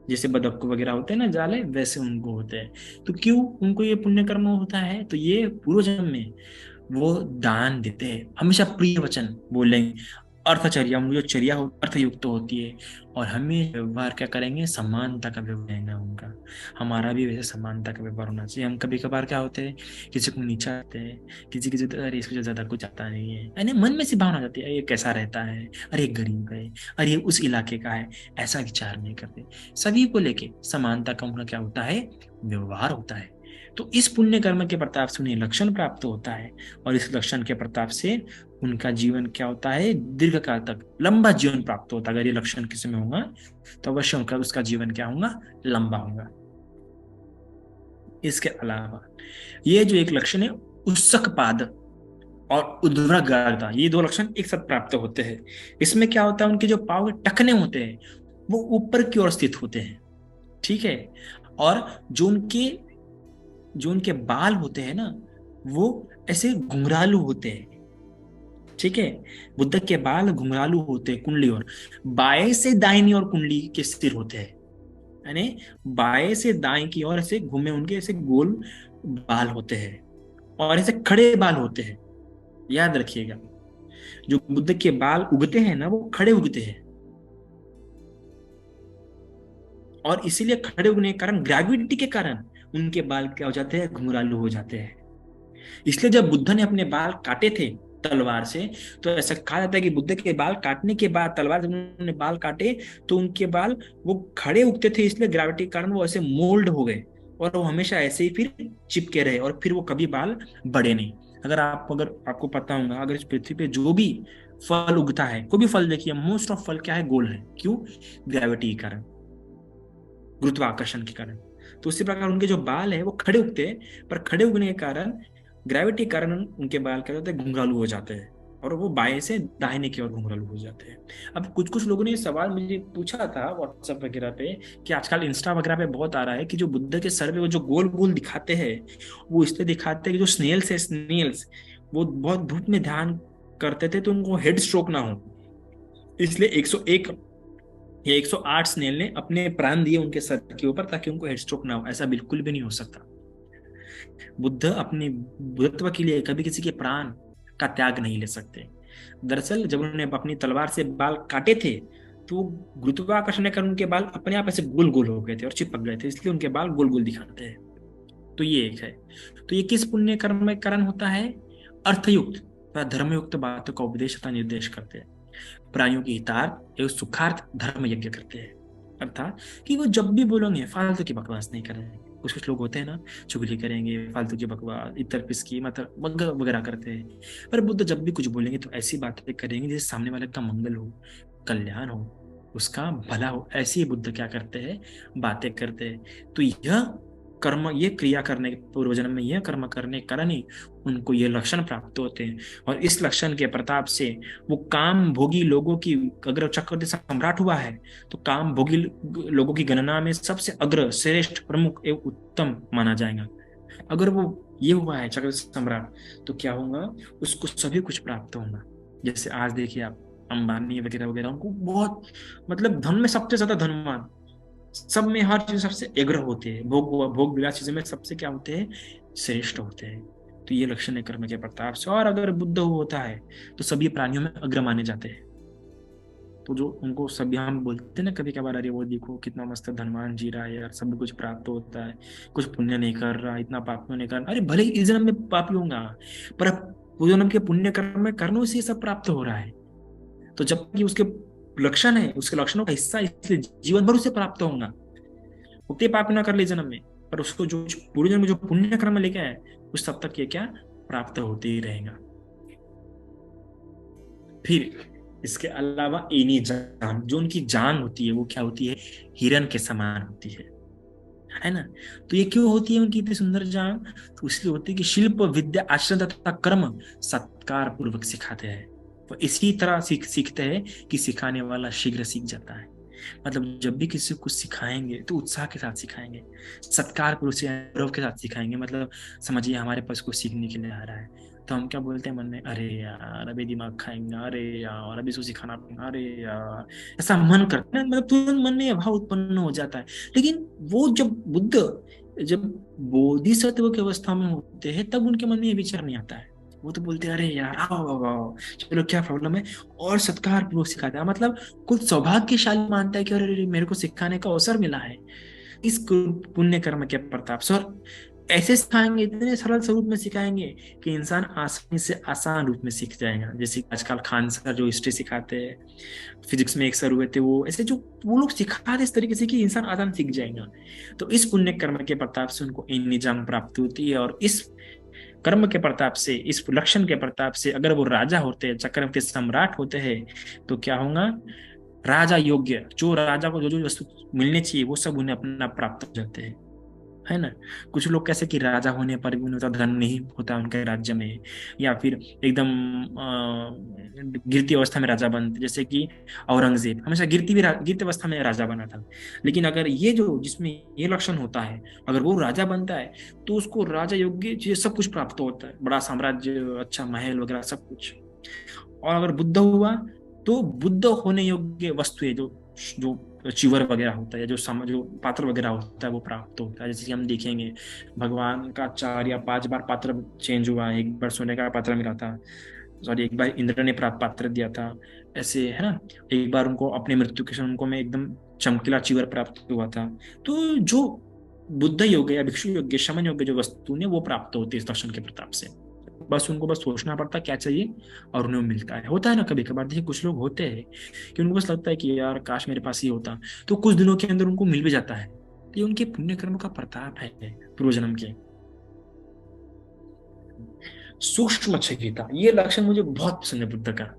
जैसे बतख को वगैरह होते हैं ना जाले, वैसे उनको होते हैं। तो क्यों उनको ये पुण्य कर्म होता है? तो ये पूर्व जन्म में वो दान देते हैं, हमेशा प्रिय वचन बोलेंगे, अर्थचर्या, जो चर्या अर्थयुक्त होती है। और हमें व्यवहार क्या करेंगे, समानता का व्यवहार रहेगा उनका। हमारा भी वैसे समानता का व्यवहार होना चाहिए। हम कभी कभार क्या होते हैं, किसी को नीचा आते हैं, किसी किसी अरे इसको ज्यादा कुछ आता नहीं है, यानी मन में सी भावना आ जाती है, ये कैसा रहता है, अरे गरीब है, अरे उस इलाके का है, ऐसा विचार नहीं करते। सभी को लेके समानता का उनका क्या होता है, व्यवहार होता है। तो इस पुण्य कर्म के प्रताप से उन्हें लक्षण प्राप्त होता है, और इस लक्षण के प्रताप से उनका जीवन क्या होता है, दीर्घ काल तक लंबा जीवन प्राप्त होता है। अगर ये लक्षण किसी में होगा तो अवश्य उनका उसका जीवन क्या होगा, लंबा होगा। इसके अलावा ये जो एक लक्षण है उत्सक पाद और उद्वग्रता, ये दो लक्षण एक साथ प्राप्त होते हैं। इसमें क्या होता है, उनके जो पांव के टखने होते हैं वो ऊपर की ओर स्थित होते हैं, ठीक है। और जो उनके बाल होते हैं ना, वो ऐसे घुंघरालू होते हैं, ठीक है। बुद्ध के बाल घुंघरालू होते हैं, कुंडली और बाएं से दाहिनी ओर कुंडली के सिर होते हैं, यानी बाएं से दाएं की ओर ऐसे घूमे उनके ऐसे गोल बाल होते हैं, और ऐसे खड़े बाल होते हैं। याद रखिएगा, जो बुद्ध के बाल उगते हैं ना वो खड़े उगते हैं, और इसीलिए खड़े उगने के कारण, ग्रेविटी के कारण उनके बाल क्या हो जाते हैं, घुंघरालू हो जाते हैं। इसलिए जब बुद्ध ने अपने बाल काटे थे तलवार से, तो ऐसा कहा जाता है कि बुद्ध के बाल काटने के बाद, तलवार से उन्होंने बाल काटे तो उनके बाल वो खड़े उगते थे, इसलिए ग्रेविटी के कारण वो ऐसे मोल्ड हो गए, और वो हमेशा ऐसे ही फिर चिपके रहे, और फिर वो कभी बाल बढ़े नहीं। अगर आपको पता होगा, अगर इस पृथ्वी पे जो भी फल उगता है, कोई भी फल देखिए, मोस्ट ऑफ फल क्या है, गोल है। क्यों? ग्रेविटी के कारण, गुरुत्वाकर्षण के कारण। तो उसी प्रकार उनके जो बाल है वो खड़े उगते हैं, पर खड़े उगने के कारण, ग्रेविटी के कारण उनके बाल क्या होते हैं, घुंघरालू हो जाते हैं, और वो बाएं से दाहिने की ओर घुंघरालू हो जाते हैं। अब कुछ कुछ लोगों ने ये सवाल मुझे पूछा था व्हाट्सएप वगैरह पे, कि आजकल इंस्टा वगैरह पे बहुत आ रहा है कि जो बुद्ध के सर पे वो जो गोल गोल दिखाते हैं, वो इसलिए दिखाते हैं कि जो स्नेल्स है, स्नेल्स वो बहुत धूप में ध्यान करते थे तो उनको हेड स्ट्रोक ना हो, इसलिए 101 ये 108 स्नेल ने अपने प्राण दिए उनके सर के ऊपर ताकि उनको हेड स्ट्रोक ना हो, ऐसा बिल्कुल भी नहीं हो सकता। बुद्ध अपने बुद्धत्व के लिए कभी किसी के प्राण का त्याग नहीं ले सकते। दरअसल जब उन्होंने अपनी तलवार से बाल काटे थे तो गुरुत्वाकर्षण ने कारण उनके बाल अपने आप ऐसे गोल गोल हो गए थे और चिपक गए थे, इसलिए उनके बाल गोल गोल दिखाते हैं। तो ये एक है। तो ये किस पुण्य कर्म में कारण होता है? अर्थयुक्त तथा धर्मयुक्त बातों का उपदेश तथा निर्देश करते हैं, प्राणियों की हितार्थ एवं सुखार्थ धर्म यज्ञ करते हैं। अर्थात कि वो जब भी बोलेंगे फालतू की बकवास नहीं करेंगे। कुछ कुछ लोग होते हैं ना, चुगली करेंगे, फालतू की बकवास, इतर पिसकी मतलब वगैरह करते हैं। पर बुद्ध जब भी कुछ बोलेंगे तो ऐसी बातें करेंगे जिससे सामने वाले का मंगल हो, कल्याण हो, उसका भला हो। ऐसी बुद्ध क्या करते हैं? बातें करते हैं। तो यह कर्म, ये क्रिया करने पूर्व जन्म में यह कर्म करने के कारण ही उनको ये लक्षण प्राप्त होते हैं। और इस लक्षण के प्रताप से वो काम भोगी लोगों की, अगर चक्रवर्ती सम्राट हुआ है तो काम भोगी लोगों की गणना में सबसे अग्र, श्रेष्ठ, प्रमुख एवं उत्तम माना जाएगा। अगर वो ये हुआ है चक्रवर्ती सम्राट, तो क्या होगा? उसको सभी कुछ प्राप्त होगा। जैसे आज देखिए आप, अंबानी वगैरह वगैरह, उनको बहुत मतलब धन में सबसे ज्यादा धनवान, सब में हर चीज सबसे अग्र होते हैं, भोग विलास चीजों में सबसे क्या होते हैं? श्रेष्ठ होते हैं। तो ये लक्षण है कर्म के प्रताप से। और अगर बुद्ध होता है तो सभी प्राणियों में अग्र माने जाते हैं। तो जो उनको सभी हम बोलते हैं ना कभी कभार, अरे वो देखो कितना मस्त धनवान जी रहा है यार, सब कुछ प्राप्त होता है, कुछ पुण्य नहीं कर रहा, इतना पाप नहीं कर रहा। अरे भले ही इस जन्म में पापी होगा, पर पूर्व जन्म के पुण्य कर्म में करने से सब प्राप्त हो रहा है। तो जबकि उसके लक्षण है, उसके लक्षणों का हिस्सा, इसलिए जीवन भर उसे प्राप्त होगा। उतने पाप ना कर ले जन्म में, पर उसको जो पूरे जन्म में जो पुण्य कर्म लेके आए, उस तब तक ये क्या प्राप्त होते ही रहेगा। फिर इसके अलावा इन्हीं जान, जो उनकी जान होती है वो क्या होती है? हिरण के समान होती है ना। तो ये क्यों होती है उनकी इतनी सुंदर जान? तो इसलिए होती है कि शिल्प विद्या आश्रम तथा कर्म सत्कार पूर्वक सिखाते हैं। तो इसी तरह सीखते हैं कि सिखाने वाला शीघ्र सीख जाता है। मतलब जब भी किसी को सिखाएंगे तो उत्साह के साथ सिखाएंगे, सत्कार पूर्वक गौरव के साथ सिखाएंगे। मतलब समझिए हमारे पास कुछ सीखने के लिए आ रहा है, तो हम क्या बोलते हैं मन में? अरे यार अभी दिमाग खाएंगे, अरे यार अभी इसको सिखाना पड़ेगा, अरे यार, ऐसा मन करता है। मतलब तुरंत मन में यह भाव उत्पन्न हो जाता है। लेकिन वो जब बुद्ध, जब बोधिसत्व की अवस्था में होते हैं, तब उनके मन में ये विचार नहीं आता है। वो तो बोलते हैं अरे यार आओ आओ आओ, चलो क्या प्रॉब्लम है, और सत्कार पूर्वक सिखाता है। मतलब कुछ सौभाग्यशाली मानता है कि अरे मेरे को सिखाने का अवसर मिला है इस पुण्य कर्म के प्रताप से। और ऐसे सिखाएंगे, इतने सरल स्वरूप में सिखाएंगे कि इंसान आसानी से आसान रूप में सीख जाएगा। जैसे आजकल खान सर जो हिस्ट्री सिखाते हैं, फिजिक्स में एक सर हुए थे, वो ऐसे जो वो लोग सिखाते इस तरीके से कि इंसान आसान सीख जाएगा। तो इस पुण्य कर्म के प्रताप से उनको इन निजाम प्राप्त होती है। और इस कर्म के प्रताप से, इस लक्षण के प्रताप से अगर वो राजा होते हैं, चक्रवर्ती सम्राट होते हैं, तो क्या होगा? राजा योग्य, जो राजा को जो जो वस्तु मिलनी चाहिए वो सब उन्हें अपना प्राप्त हो जाते हैं, है ना। कुछ लोग कैसे कि राजा होने पर भी उनका धन नहीं होता उनके राज्य में, या फिर एकदम गिरती अवस्था में राजा बनते, जैसे कि औरंगजेब हमेशा गिरती अवस्था में राजा बना था। लेकिन अगर ये जो जिसमें ये लक्षण होता है, अगर वो राजा बनता है तो उसको राजा योग्य चीज सब कुछ प्राप्त होता है, बड़ा साम्राज्य, अच्छा महल वगैरह सब कुछ। और अगर बुद्ध हुआ तो बुद्ध होने योग्य वस्तुएं, जो जो चिवर वगैरह होता है, जो पात्र वगैरह होता है वो प्राप्त होता है। जैसे कि हम देखेंगे भगवान का 4 या 5 बार पात्र चेंज हुआ है। एक बार सोने का पात्र मिला था, सॉरी एक बार इंद्र ने प्राप्त पात्र दिया था, ऐसे है ना। एक बार उनको अपने मृत्यु के समय उनको में एकदम चमकीला चिवर प्राप्त हुआ था। तो जो बुद्ध योग या भिक्षु योग, शमन योग जो वस्तु ने वो प्राप्त होती है इस दर्शन के प्रताप से। बस उनको बस सोचना पड़ता क्या चाहिए और उन्हें मिलता है। होता है ना कभी कभार, देखिए कुछ लोग होते हैं कि उनको बस लगता है कि यार काश मेरे पास ये होता, तो कुछ दिनों के अंदर उनको मिल भी जाता है। तो ये उनके पुण्य कर्म का प्रताप है पूर्व जन्म के। सूक्ष्म छविता, ये लक्षण मुझे बहुत पसंद है बुद्ध का।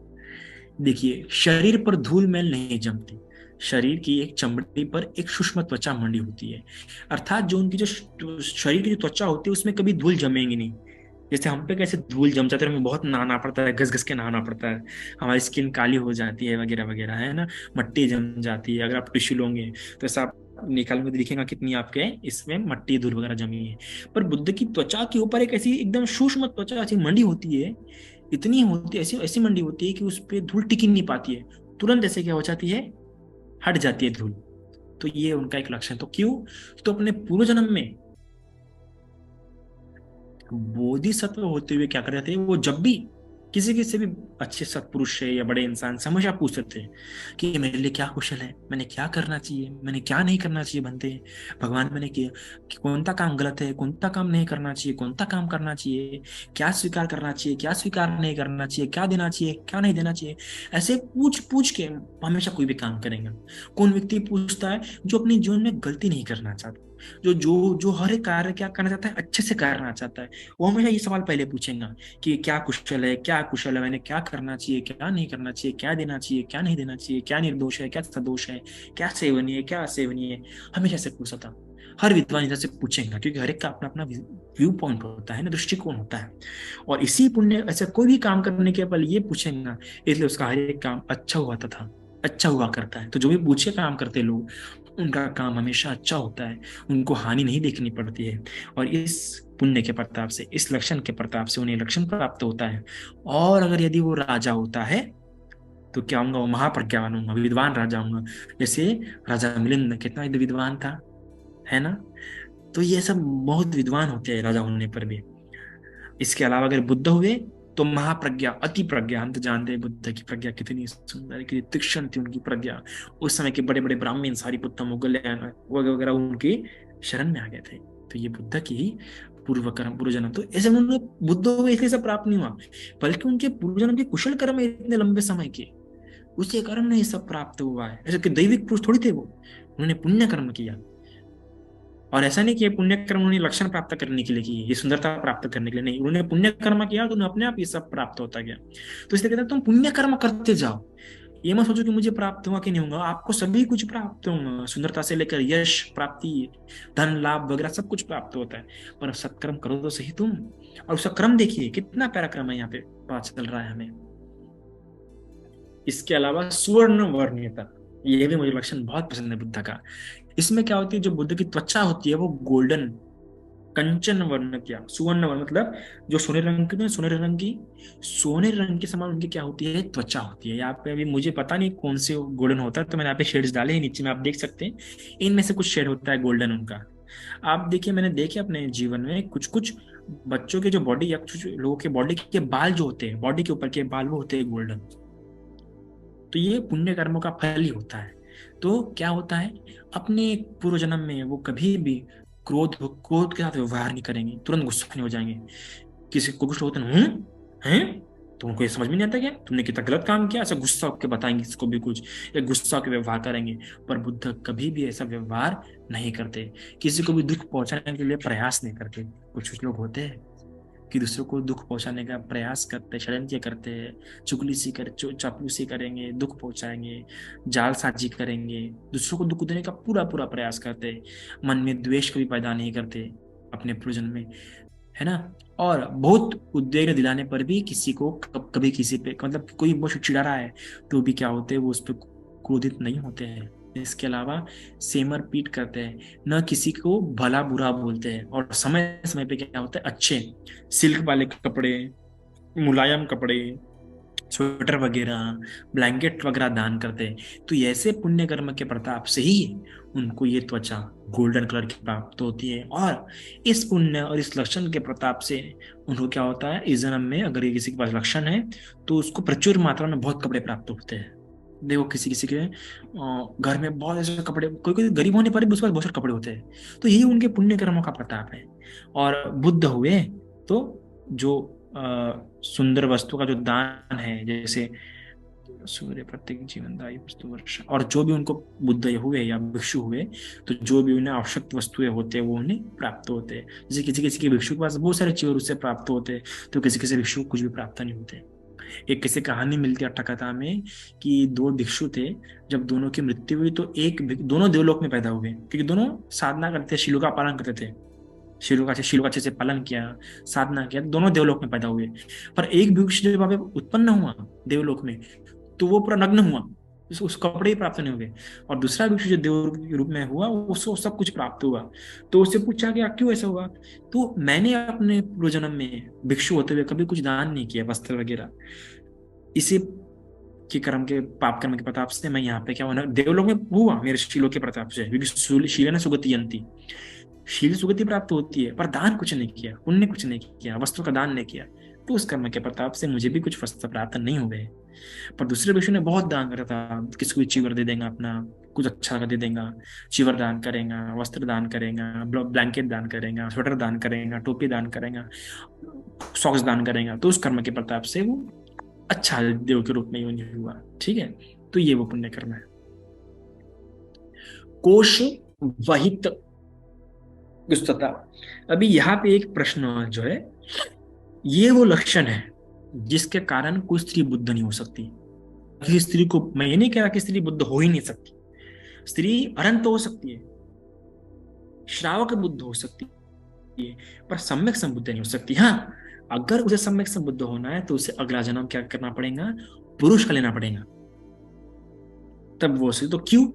देखिए शरीर पर धूल मैल नहीं जमती, शरीर की एक चमड़ी पर एक सूक्ष्म त्वचा मंडी होती है। अर्थात जो उनकी जो शरीर की जो त्वचा होती है उसमें कभी धूल जमेंगी नहीं। जैसे हम पे कैसे धूल जम जाते है, हमें बहुत नहाना पड़ता है, घस घस के नहाना पड़ता है, हमारी स्किन काली हो जाती है वगैरह वगैरह, है ना, मट्टी जम जाती है। अगर आप टिश्यू लोगे तो ऐसा आप निकाल दिखेगा कितनी आपके इसमें मट्टी धूल वगैरह जमी है। पर बुद्ध की त्वचा के ऊपर एक ऐसी एकदम सूक्ष्म त्वचा ऐसी मंडी होती है, इतनी होती है, ऐसी ऐसी मंडी होती है कि उस पर धूल टिक ही नहीं पाती है, तुरंत ऐसे क्या हो जाती है? हट जाती है धूल। तो ये उनका एक लक्षण। तो क्यों? तो अपने पूर्व जन्म में बोधिसत्व होते हुए क्या कर रहे थे, वो जब भी किसी किसी भी अच्छे सत्पुरुष से या बड़े इंसान से हमेशा पूछते थे कि मेरे लिए क्या कुशल है, मैंने क्या करना चाहिए, मैंने क्या नहीं करना चाहिए बनते भगवान, मैंने किया कि कौन सा काम गलत है, कौन सा काम नहीं करना चाहिए, कौन सा काम करना चाहिए, क्या स्वीकार करना चाहिए, क्या स्वीकार नहीं करना चाहिए, क्या देना चाहिए, क्या नहीं देना चाहिए। ऐसे पूछ पूछ के हमेशा कोई भी काम करेंगे। कौन व्यक्ति पूछता है? जो अपने जीवन में गलती नहीं करना चाहता, जो जो जो हर एक कार्य क्या करना चाहता है, अच्छे से करना चाहता है, वो हमेशा ये सवाल पहले पूछेगा कि क्या कुशल है, क्या कुशल है, मैंने क्या करना चाहिए, क्या नहीं करना चाहिए, क्या देना चाहिए, क्या नहीं देना चाहिए, क्या निर्दोष है, क्या सदोष है, क्या सेवनीय है, क्या असेवनीय है। हमेशा से पूछा था। हर विद्वान इधर से पूछेगा, क्योंकि हर एक का अपना अपना व्यू पॉइंट होता है ना, दृष्टिकोण होता है। और इसी पुण्य ऐसा कोई भी काम करने के पहले ये पूछेगा, इसलिए उसका हर एक काम अच्छा हुआ था, अच्छा हुआ करता है। तो जो भी पूछे काम करते लोग, उनका काम हमेशा अच्छा होता है, उनको हानि नहीं देखनी पड़ती है। और इस पुण्य के प्रताप से, इस लक्षण के प्रताप से उन्हें लक्षण प्राप्त होता है। और अगर यदि वो राजा होता है तो क्या होगा? वो महाप्रज्ञावान होगा, विद्वान राजा होगा। जैसे राजा मिलिंद कितना विद्वान था, है ना? तो ये सब बहुत विद्वान होते हैं राजा होने पर भी। इसके अलावा अगर बुद्ध हुए तो महाप्रज्ञा, अति प्रज्ञा। हम तो जानते हैं बुद्ध की प्रज्ञा कितनी सुंदर, कितनी तीक्ष्ण थी उनकी प्रज्ञा। उस समय के बड़े बड़े ब्राह्मण, सारिपुत्त, मुगल वगैरह उनकी शरण में आ गए थे। तो ये बुद्ध की ही पूर्व कर्म, पूर्व जन्म। तो ऐसे उन्होंने बुद्ध हुए इसलिए सब प्राप्त नहीं हुआ, बल्कि उनके पूर्व जन्म के कुशल कर्म है इतने लंबे समय के, उसके कारण नहीं सब प्राप्त हुआ है। ऐसे कि दैविक पुरुष थोड़ी थे वो, उन्होंने पुण्य कर्म किया। और ऐसा नहीं कि पुण्य कर्म उन्होंने लक्षण प्राप्त करने के लिए किए, ये सुंदरता प्राप्त करने के लिए नहीं, उन्होंने पुण्य कर्म किया तो उन्हें अपने आप ये सब प्राप्त होता गया। तो इसलिए कहते हैं तुम पुण्य कर्म करते जाओ, ये मत सोचो कि मुझे प्राप्त हुआ कि नहीं होगा, आपको सभी कुछ प्राप्त होगा, सुंदरता से लेकर यश प्राप्ति, धन लाभ वगैरह सब कुछ प्राप्त होता है। पर सत्कर्म करो तो सही तुम। और उसका क्रम देखिए, कितना प्यारा क्रम है यहाँ पे पता चल रहा है हमें। इसके अलावा सुवर्ण वर्णीयता, ये भी मुझे लक्षण बहुत पसंद है बुद्ध का। इसमें क्या होती है, जो बुद्ध की त्वचा होती है वो गोल्डन, कंचन वर्ण, क्या सुवर्ण वर्ण मतलब जो सोने रंग की, सोनेरे रंग की, सोने रंग के समान उनकी क्या होती है, त्वचा होती है। यहाँ पे अभी मुझे पता नहीं कौन से गोल्डन होता है, तो मैंने यहाँ पे शेड्स डाले हैं नीचे में, आप देख सकते हैं। इनमें से कुछ शेड होता है गोल्डन उनका। आप देखिए, मैंने देखे अपने जीवन में कुछ कुछ बच्चों के जो बॉडी, या कुछ लोगों के बॉडी के बाल जो होते हैं, बॉडी के ऊपर के बाल, वो होते हैं गोल्डन। तो ये पुण्य कर्मों का फल ही होता है। तो क्या होता है, अपने पूर्व जन्म में वो कभी भी क्रोध क्रोध के साथ व्यवहार नहीं करेंगे, तुरंत गुस्सा नहीं हो जाएंगे। किसी को गुस्सा होता है, हैं, तो उनको ये समझ में नहीं आता क्या तुमने कितना गलत काम किया, ऐसा गुस्सा होकर बताएंगे किसको भी कुछ, या गुस्सा होकर व्यवहार करेंगे। पर बुद्ध कभी भी ऐसा व्यवहार नहीं करते, किसी को भी दुख पहुंचाने के लिए प्रयास नहीं करते। कुछ कुछ लोग होते हैं कि दूसरों को दुख पहुंचाने का प्रयास करते, षड्यंत्र करते हैं, चापलूसी करेंगे, दुख पहुंचाएंगे, जालसाजी करेंगे, दूसरों को दुख देने का पूरा पूरा प्रयास करते, मन में द्वेष कभी पैदा नहीं करते अपने पूर्वजन में, है ना? और बहुत उद्वेग दिलाने पर भी किसी को कभी किसी पे, मतलब कोई बहुत चिढ़ा रहा है तो भी क्या होते हैं, वो उस पर क्रोधित नहीं होते हैं। इसके अलावा सेमर पीट करते हैं, न किसी को भला बुरा बोलते हैं। और समय समय पे क्या होता है, अच्छे सिल्क वाले कपड़े, मुलायम कपड़े, स्वेटर वगैरह, ब्लैंकेट वगैरह दान करते हैं। तो ऐसे पुण्य कर्म के प्रताप से ही उनको ये त्वचा गोल्डन कलर की प्राप्त होती है। और इस पुण्य और इस लक्षण के प्रताप से उनको क्या होता है, इस जन्म में अगर ये किसी के पास लक्षण है तो उसको प्रचुर मात्रा में बहुत कपड़े प्राप्त होते हैं। देखो किसी किसी के घर में बहुत ऐसे कपड़े, कोई कोई गरीब होने पर भी उसके पास बहुत सारे कपड़े होते हैं। तो यही उनके पुण्य कर्मों का प्रताप है। और बुद्ध हुए तो जो सुंदर वस्तु का जो दान है, जैसे सूर्य प्रत्येक जीवनदायी वस्तु वर्षा, और जो भी उनको बुद्ध हुए या भिक्षु हुए तो जो भी उन्हें आवश्यक वस्तुएं होते हैं वो उन्हें प्राप्त होते हैं। जैसे किसी किसी के भिक्षु के पास बहुत सारे चीज उससे प्राप्त होते हैं, तो किसी किसी भिक्षु को कुछ भी प्राप्त नहीं होते। एक किसी कहानी मिलती है अट्ठकथा में कि दो भिक्षु थे, जब दोनों की मृत्यु हुई तो दोनों देवलोक में पैदा हुए, क्योंकि दोनों साधना करते, शिलु का पालन करते थे। शिलु का अच्छे से पालन किया, साधना किया, तो दोनों देवलोक में पैदा हुए। पर एक भिक्षु जब वहां पे उत्पन्न हुआ देवलोक में, तो वो पूरा नग्न हुआ, उस कपड़े ही प्राप्त नहीं हुए। और दूसरा भिक्षु जो देव के रूप में हुआ, उसको सब कुछ प्राप्त हुआ। तो उससे पूछा गया क्यों ऐसा हुआ, तो मैंने अपने पूर्व जन्म में भिक्षु होते हुए कभी कुछ दान नहीं किया, वस्त्र वगैरह। इसे कि कर्म के पाप कर्म के प्रताप से मैं यहाँ पे क्या हुआ, देवलोक में हुआ मेरे शीलों के प्रताप से, क्योंकि शील ने सुगति यंती, शील सुगति प्राप्त होती है, पर दान कुछ नहीं किया, पुण्य कुछ नहीं किया, वस्त्र का दान नहीं किया, तो उस कर्म के प्रताप से मुझे भी कुछ वस्त्र प्राप्त नहीं हुए। पर दूसरे भिक्षु ने बहुत दान करा था, किसी को चीवर दे देगा अपना, कुछ अच्छा का दे देगा, चीवर दान करेगा, वस्त्र दान करेगा, ब्लैंकेट दान करेगा, स्वेटर दान करेगा, टोपी दान करेगा, सॉक्स दान करेगा, तो उस कर्म के प्रताप से वो अच्छा देव के रूप में योनि हुआ। ठीक है, तो ये वो पुण्य कर्म है। कोश वहित दुष्टता। अभी यहाँ पे एक प्रश्न जो है, ये वो लक्षण है जिसके कारण कोई स्त्री बुद्ध नहीं हो सकती। किसी स्त्री को, मैं ये नहीं कह रहा कि स्त्री बुद्ध हो ही नहीं सकती, स्त्री अरंत हो सकती है, श्रावक बुद्ध हो सकती है, पर सम्यक संबुद्ध नहीं हो सकती। हाँ, अगर उसे सम्यक संबुद्ध होना है तो उसे अगला जन्म क्या करना पड़ेगा, पुरुष का लेना पड़ेगा, तब वो से। तो क्यों,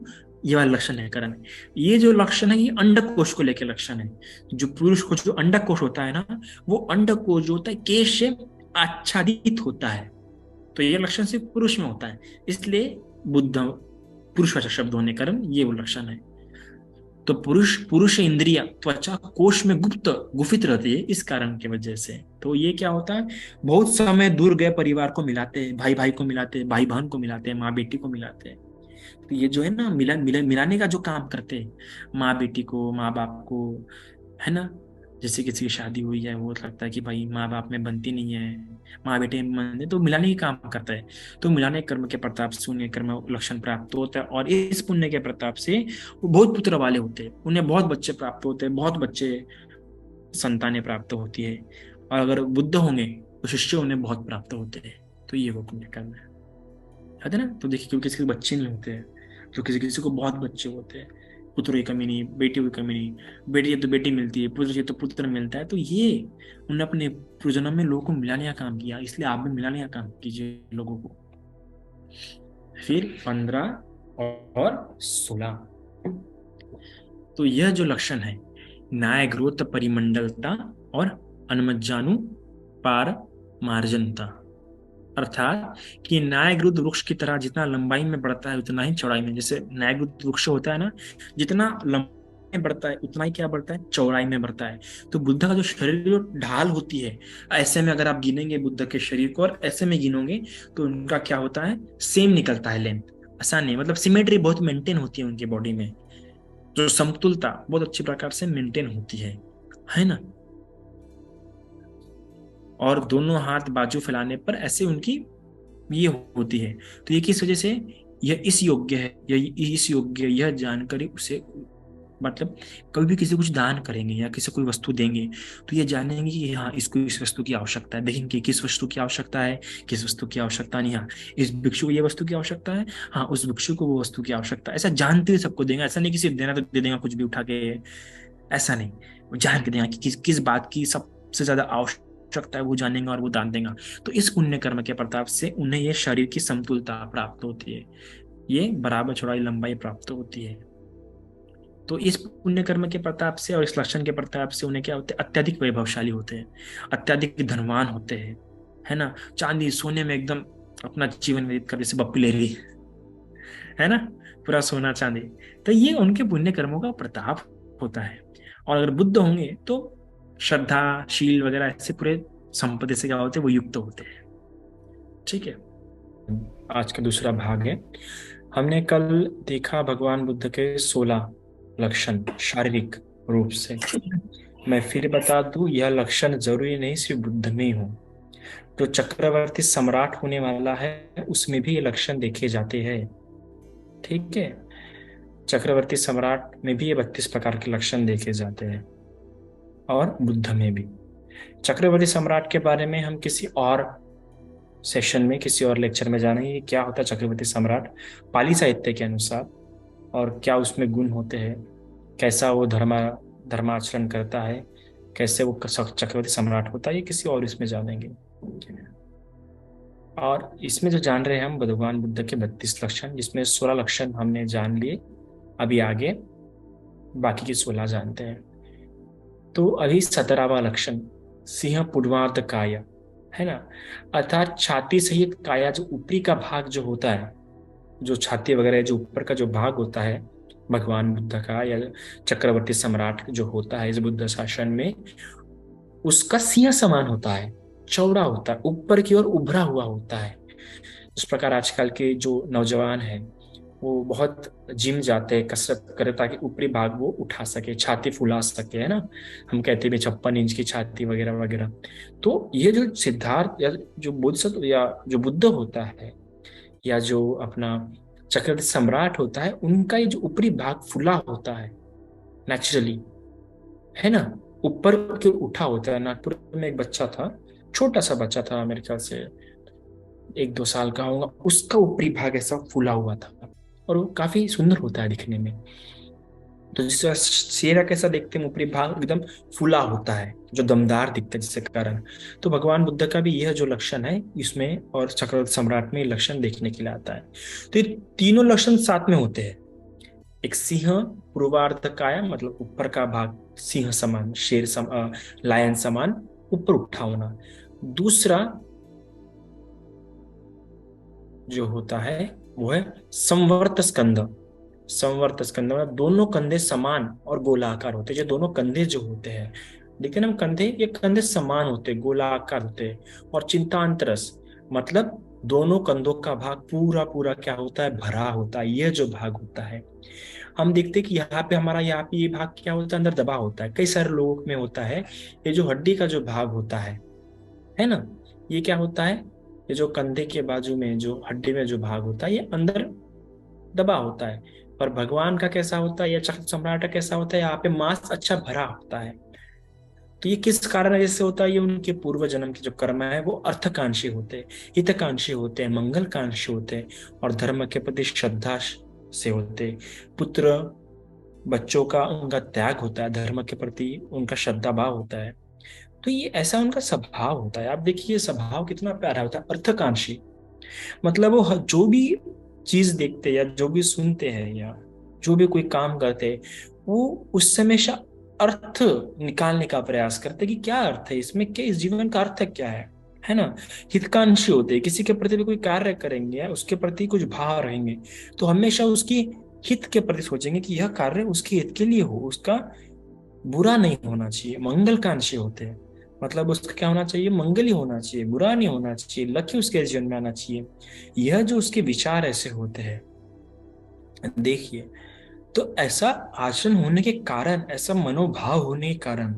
ये वाला लक्षण है कारण। ये जो लक्षण है ये अंडक कोश को लेकर लक्षण है। जो पुरुष को जो अंडक कोश होता है ना, वो अंडक कोश जो होता है केश से आच्छादित होता है, तो ये लक्षण सिर्फ पुरुष में होता है, इसलिए बुद्ध पुरुषवाचक शब्द होने कारण ये वो लक्षण है। तो पुरुष पुरुष इंद्रिया त्वचा कोश में गुफित रहती है इस कारण की वजह से। तो ये क्या होता है, बहुत समय दूर गए परिवार को मिलाते हैं, भाई भाई को मिलाते हैं, भाई बहन को मिलाते हैं, माँ बेटी को मिलाते हैं। तो ये जो है ना मिलाने का जो काम करते हैं, माँ बेटी को, माँ बाप को, है ना। जैसे किसी की शादी हुई है, वो लगता है कि भाई माँ बाप में बनती नहीं है, माँ बेटे में बनते, तो मिलाने की काम करता है। तो मिलाने कर्म के प्रताप से उन्हें कर्म लक्षण प्राप्त होता है, और इस पुण्य के प्रताप से वो बहुत पुत्र वाले होते हैं, उन्हें बहुत बच्चे प्राप्त होते हैं, बहुत बच्चे संतानें प्राप्त होती है। और अगर बुद्ध होंगे तो शिष्य उन्हें बहुत प्राप्त होते हैं। तो ये वो पुण्य कर्म है ना। तो देखिए, क्योंकि किसी के बच्चे नहीं होते हैं, तो किसी किसी को बहुत बच्चे होते हैं, पुत्र की कमी नहीं, बेटी की कमी नहीं, बेटी है तो बेटी मिलती है, पुत्र है तो पुत्र मिलता है। तो ये उन्होंने अपने पूर्वजन्म में लोगों को मिलाने का काम किया, इसलिए आप भी मिलाने का काम कीजिए लोगों को। फिर 15 और 16, तो यह जो लक्षण है, न्याय ग्रोथ परिमंडलता और अनुमज्जानु पार मार्जनता, अर्थात कि न्यायग्रुद्ध वृक्ष की तरह जितना लंबाई में बढ़ता है उतना ही चौड़ाई में, जैसे न्यायग्रुद्ध वृक्ष होता है ना, जितना लंबाई में बढ़ता है उतना ही क्या बढ़ता है, चौड़ाई में बढ़ता है। तो बुद्ध का जो शरीर जो ढाल होती है, ऐसे में अगर आप गिनेंगे बुद्ध के शरीर को और ऐसे में गिनोगे तो उनका क्या होता है, सेम निकलता है लेंथ। ऐसा नहीं, मतलब सिमेट्री बहुत मेंटेन होती है उनकी बॉडी में, जो समतुलता बहुत अच्छी प्रकार से मेंटेन होती है ना। और दोनों हाथ बाजू फैलाने पर ऐसे उनकी ये होती है। तो ये किस वजह से, यह इस योग्य है, इस योग्य, यह जानकारी उसे, मतलब कभी भी किसी कुछ दान करेंगे या किसी कोई वस्तु देंगे तो ये जानेंगे कि हाँ इसको इस वस्तु की आवश्यकता है, देखेंगे किस वस्तु की आवश्यकता है, किस वस्तु की आवश्यकता नहीं। हाँ, इस भिक्षु को ये वस्तु की आवश्यकता है, हाँ उस भिक्षु को वो वस्तु की आवश्यकता है, ऐसा जानते हुए सबको देंगे। ऐसा नहीं कि सिर्फ देना तो दे देगा कुछ भी उठा के, ऐसा नहीं, वो जान के देगा कि किस बात की सबसे ज्यादा आवश्यकता है, वो जानेगा और वो दान देगा। तो इस पुण्य कर्म के प्रताप से उन्हें ये शरीर की समतुलता प्राप्त होती है, ये बराबर चौड़ाई लंबाई प्राप्त होती है। तो इस पुण्य कर्म के प्रताप से और इस लक्षण के प्रताप से उन्हें क्या होते हैं, अत्यधिक वैभवशाली होते हैं, अत्यधिक धनवान होते हैं, है ना। चांदी सोने में एकदम अपना जीवन व्यतीत कर, जैसे बप्पी ले रही है ना, पूरा सोना चांदी। तो ये उनके पुण्य कर्मों का प्रताप होता है। और अगर बुद्ध होंगे तो श्रद्धा शील वगैरह ऐसे पूरे संपत्ति से क्या होते हैं, वो युक्त होते हैं। ठीक है, आज का दूसरा भाग है। हमने कल देखा भगवान बुद्ध के 16 लक्षण शारीरिक रूप से। मैं फिर बता दूं, यह लक्षण जरूरी नहीं सिर्फ बुद्ध में ही हो, जो चक्रवर्ती सम्राट होने वाला है उसमें भी ये लक्षण देखे जाते हैं। ठीक है, चक्रवर्ती सम्राट में भी ये 32 प्रकार के लक्षण देखे जाते हैं, और बुद्ध में भी। चक्रवर्ती सम्राट के बारे में हम किसी और सेशन में, किसी और लेक्चर में जानेंगे क्या होता है चक्रवर्ती सम्राट पाली साहित्य के अनुसार, और क्या उसमें गुण होते हैं, कैसा वो धर्माचरण करता है, कैसे वो चक्रवर्ती सम्राट होता है, ये किसी और इसमें जानेंगे। और इसमें जो जान रहे हैं हम भगवान बुद्ध के 32 लक्षण, जिसमें 16 लक्षण हमने जान लिए, अभी आगे बाकी के 16 जानते हैं। तो अभी 17वां लक्षण सिंह पूर्वार्ध काया, है ना। अर्थात छाती सहित काया, जो ऊपरी का भाग जो होता है, जो छाती वगैरह जो ऊपर का जो भाग होता है भगवान बुद्ध का या चक्रवर्ती सम्राट जो होता है इस बुद्ध शासन में, उसका सिंह समान होता है, चौड़ा होता है, ऊपर की ओर उभरा हुआ होता है। इस प्रकार आजकल के जो नौजवान हैं वो बहुत जिम जाते हैं, कसरत करे ताकि ऊपरी भाग वो उठा सके, छाती फुला सके, है ना। हम कहते हैं 56 इंच की छाती वगैरह वगैरह। तो ये जो सिद्धार्थ या जो बुद्ध या जो बुद्ध होता है या जो अपना चक्रवर्ती सम्राट होता है, उनका ये जो ऊपरी भाग फुला होता है नेचुरली, है ना, ऊपर की ओर उठा होता है। नागपुर में एक बच्चा था, छोटा सा बच्चा था, मेरे ख्याल से 1-2 साल का होगा, उसका ऊपरी भाग ऐसा फूला हुआ था और वो काफी सुंदर होता है दिखने में। तो जिस शेरा कैसा देखते हैं, ऊपरी भाग एकदम फूला होता है, जो दमदार दिखता है जिसके कारण। तो भगवान बुद्ध का भी यह जो लक्षण है इसमें और चक्रवर्ती सम्राट में लक्षण देखने के लिए आता है। तो ये तीनों लक्षण साथ में होते हैं। एक सिंह पूर्वार्ध काया, मतलब ऊपर का भाग सिंह समान, लायन समान ऊपर उठा होना। दूसरा जो होता है वो है संवर्त स्कंद। संवर्त स्कंद में दोनों कंधे समान और गोलाकार होते हैं। जो दोनों कंधे जो होते हैं, देखते ना हम, कंधे, ये कंधे समान होते हैं, गोलाकार होते हैं। और चिंतांतरस, मतलब दोनों कंधों का भाग पूरा पूरा क्या होता है, भरा होता है। यह जो भाग होता है, हम देखते हैं कि यहाँ पे हमारा, यहाँ पे ये भाग क्या होता है, अंदर दबा होता है। कई सारे लोगों में होता है ये जो हड्डी का जो भाग होता है ना, ये क्या होता है, ये जो कंधे के बाजू में जो हड्डी में जो भाग होता है ये अंदर दबा होता है। पर भगवान का कैसा होता है या चक्र सम्राट का कैसा होता है, यहाँ पे मांस अच्छा भरा होता है। तो ये किस कारण ऐसे होता है, ये उनके पूर्व जन्म के जो कर्म है वो अर्थकांक्षी होते हैं, हितकांक्षी होते हैं, मंगलकांक्षी होते हैं और धर्म के प्रति श्रद्धा से होते हैं। पुत्र बच्चों का उनका त्याग होता है, धर्म के प्रति उनका श्रद्धा भाव होता है। तो ये ऐसा उनका स्वभाव होता है। आप देखिए स्वभाव कितना प्यारा होता है, अर्थकांक्षी। मतलब वो जो भी चीज देखते हैं या जो भी सुनते हैं या जो भी कोई काम करते हैं, वो उससे हमेशा अर्थ निकालने का प्रयास करते हैं कि क्या अर्थ है इसमें, क्या इस जीवन का अर्थ क्या है ना। हितकांक्षी होते हैं, किसी के प्रति भी कोई कार्य करेंगे या उसके प्रति कुछ भाव रहेंगे तो हमेशा उसकी हित के प्रति सोचेंगे कि यह कार्य उसके हित के लिए हो, उसका बुरा नहीं होना चाहिए। मंगलकांक्षी होते हैं, मतलब उसका क्या होना चाहिए, मंगल ही होना चाहिए, बुरा नहीं होना चाहिए, लक्ष्य उसके जीवन में आना चाहिए। यह जो उसके विचार ऐसे होते हैं, देखिए, तो ऐसा आचरण होने के कारण, ऐसा मनोभाव होने के कारण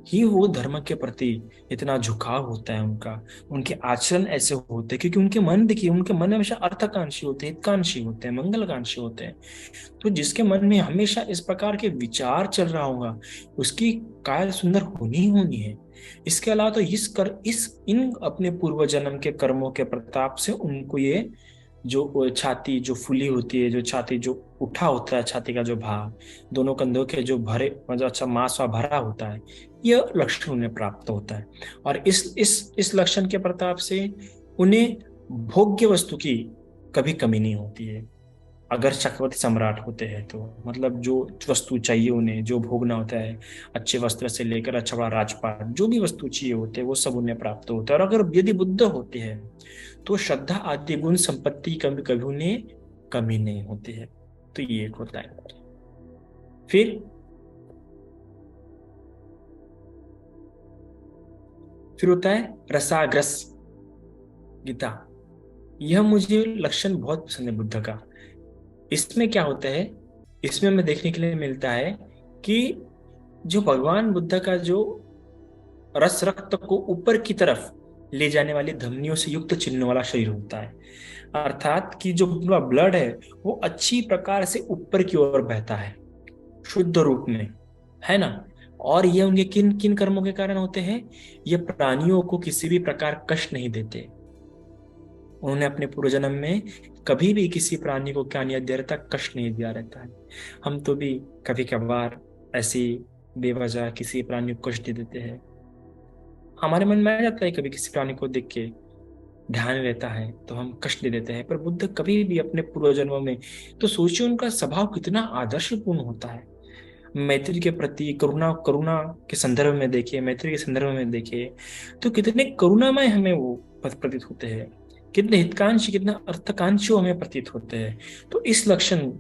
ही वो धर्म के प्रति इतना झुकाव होता है उनका। उनके आचरण ऐसे होते हैं क्योंकि उनके मन, देखिए, उनके मन हमेशा अर्थकांक्षी होते हैं, हितकांक्षी होते हैं, मंगलकांक्षी होते हैं। तो जिसके मन में हमेशा इस प्रकार के विचार चल रहा होगा उसकी काया सुंदर होनी ही होनी है। इसके अलावा तो इस इन अपने पूर्व जन्म के कर्मों के प्रताप से उनको ये जो छाती जो फूली होती है, जो छाती जो उठा होता है, छाती का जो भाग, दोनों कंधों के जो भरे, मतलब अच्छा मांस भरा होता है, यह लक्षण उन्हें प्राप्त होता है। और इस लक्षण के प्रताप से उन्हें भोग्य वस्तु की कभी कमी नहीं होती है। अगर चक्रवर्ती सम्राट होते हैं तो मतलब जो वस्तु चाहिए उन्हें, जो भोगना होता है, अच्छे वस्त्र से लेकर अच्छा बड़ा राजपाट, जो भी वस्तु चाहिए होते हैं वो सब उन्हें प्राप्त होता है। और अगर यदि बुद्ध होते हैं तो श्रद्धा आदि गुण संपत्ति कभी कभी उन्हें कमी नहीं होती है। तो ये एक होता है। फिर होता है रसाग्रस गीता। यह मुझे लक्षण बहुत पसंद है बुद्ध का। इसमें क्या होता है, इसमें हमें देखने के लिए मिलता है कि जो भगवान बुद्ध का जो रस, रक्त को ऊपर की तरफ ले जाने वाली धमनियों से युक्त चिन्ह वाला शरीर होता है। अर्थात कि जो ब्लड है वो अच्छी प्रकार से ऊपर की ओर बहता है शुद्ध रूप में, है ना। और ये उनके किन किन कर्मों के कारण होते हैं, ये प्राणियों को किसी भी प्रकार कष्ट नहीं देते। उन्होंने अपने पूर्व जन्म में कभी भी किसी प्राणी को क्या नहीं दिया रहता, कष्ट नहीं दिया रहता है। हम तो भी कभी कभार ऐसी बेवजह किसी प्राणी को कष्ट दे देते हैं। हमारे मन में आ जाता है कभी किसी प्राणी को देख के ध्यान रहता है तो हम कष्ट दे देते हैं। पर बुद्ध कभी भी अपने पूर्व जन्मों में, तो सोचिए उनका स्वभाव कितना आदर्शपूर्ण होता है। मैत्री के प्रति, करुणा करुणा के संदर्भ में देखे, मैत्री के संदर्भ में देखे, तो कितने करुणामय हमें वो प्रतीत होते हैं, कितने हितकांक्षी, कितने अर्थकांक्षी हमें प्रतीत होते हैं। तो इस लक्षण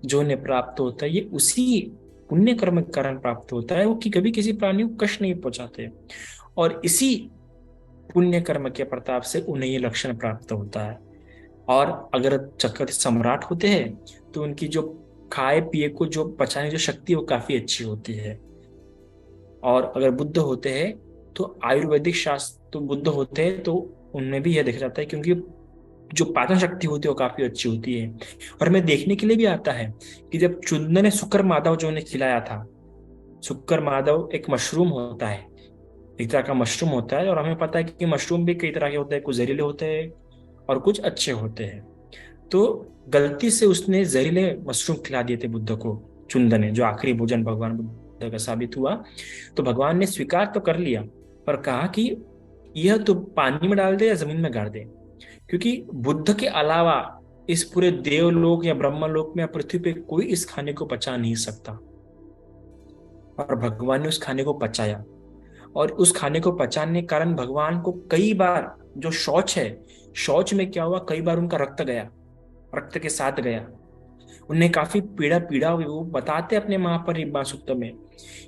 जो उन्हें प्राप्त होता है, ये उसी पुण्य कर्म के कारण प्राप्त होता है, वो कि कभी किसी प्राणी को कष्ट नहीं पहुंचाते, और इसी पुण्य कर्म के प्रताप से उन्हें ये लक्षण प्राप्त होता है। और अगर चक्रवर्ती सम्राट होते हैं तो उनकी जो खाए पिए को जो पचाने की जो शक्ति है वो काफी अच्छी होती है। और अगर बुद्ध होते हैं तो आयुर्वेदिक शास्त्र, तो बुद्ध होते हैं तो उनमें भी यह देखा जाता है, क्योंकि जो पाचन शक्ति होती है वो काफी अच्छी होती है। और हमें देखने के लिए भी आता है कि जब चुंदन ने शुक्र माधव जो उन्हें खिलाया था, शुक्र माधव एक मशरूम होता है, एक तरह का मशरूम होता है, और हमें पता है कि मशरूम भी कई तरह के होते हैं, कुछ जहरीले होते हैं और कुछ अच्छे होते हैं। तो गलती से उसने जहरीले मशरूम खिला दिए थे बुद्ध को, चुंदन ने, जो आखिरी भोजन भगवान बुद्ध का साबित हुआ। तो भगवान ने स्वीकार तो कर लिया, पर कहा कि यह तो पानी में डाल दे या जमीन में गाड़ दे, क्योंकि बुद्ध के अलावा इस पूरे देवलोक या ब्रह्मलोक में या पृथ्वी पे कोई इस खाने को पचा नहीं सकता। और भगवान ने उस खाने को पचाया, और उस खाने को पचाने के कारण भगवान को कई बार जो शौच है, शौच में क्या हुआ, कई बार उनका रक्त गया, रक्त के साथ गया, उन्हें काफी पीड़ा पीड़ा हुई। वो बताते अपने महापरिनिर्वाण सूक्त में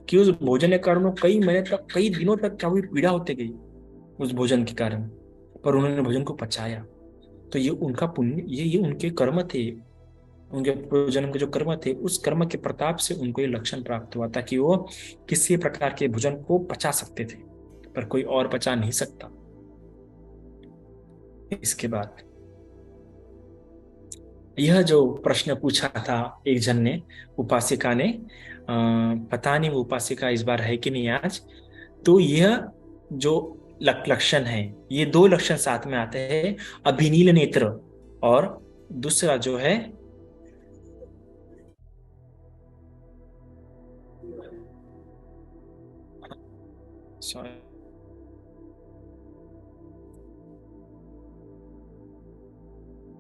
कि उस भोजन के कारण कई महीने तक, कई दिनों तक क्या हुई, पीड़ा होती गई उस भोजन के कारण, पर उन्होंने भोजन को पचाया। तो ये उनका पुण्य, ये उनके कर्म थे, उनके पूर्वजन्म के जो कर्म थे, उस कर्म के प्रताप से उनको ये लक्षण प्राप्त हुआ था कि वो किसी प्रकार के भोजन को पचा सकते थे, पर कोई और पचा नहीं सकता। इसके बाद यह जो प्रश्न पूछा था एक जन ने, उपासिका ने, पता नहीं वो उपासिका इस बार है कि नहीं आज, तो यह जो लक्षण है, ये दो लक्षण साथ में आते हैं, अभिनील नेत्र, और दूसरा जो है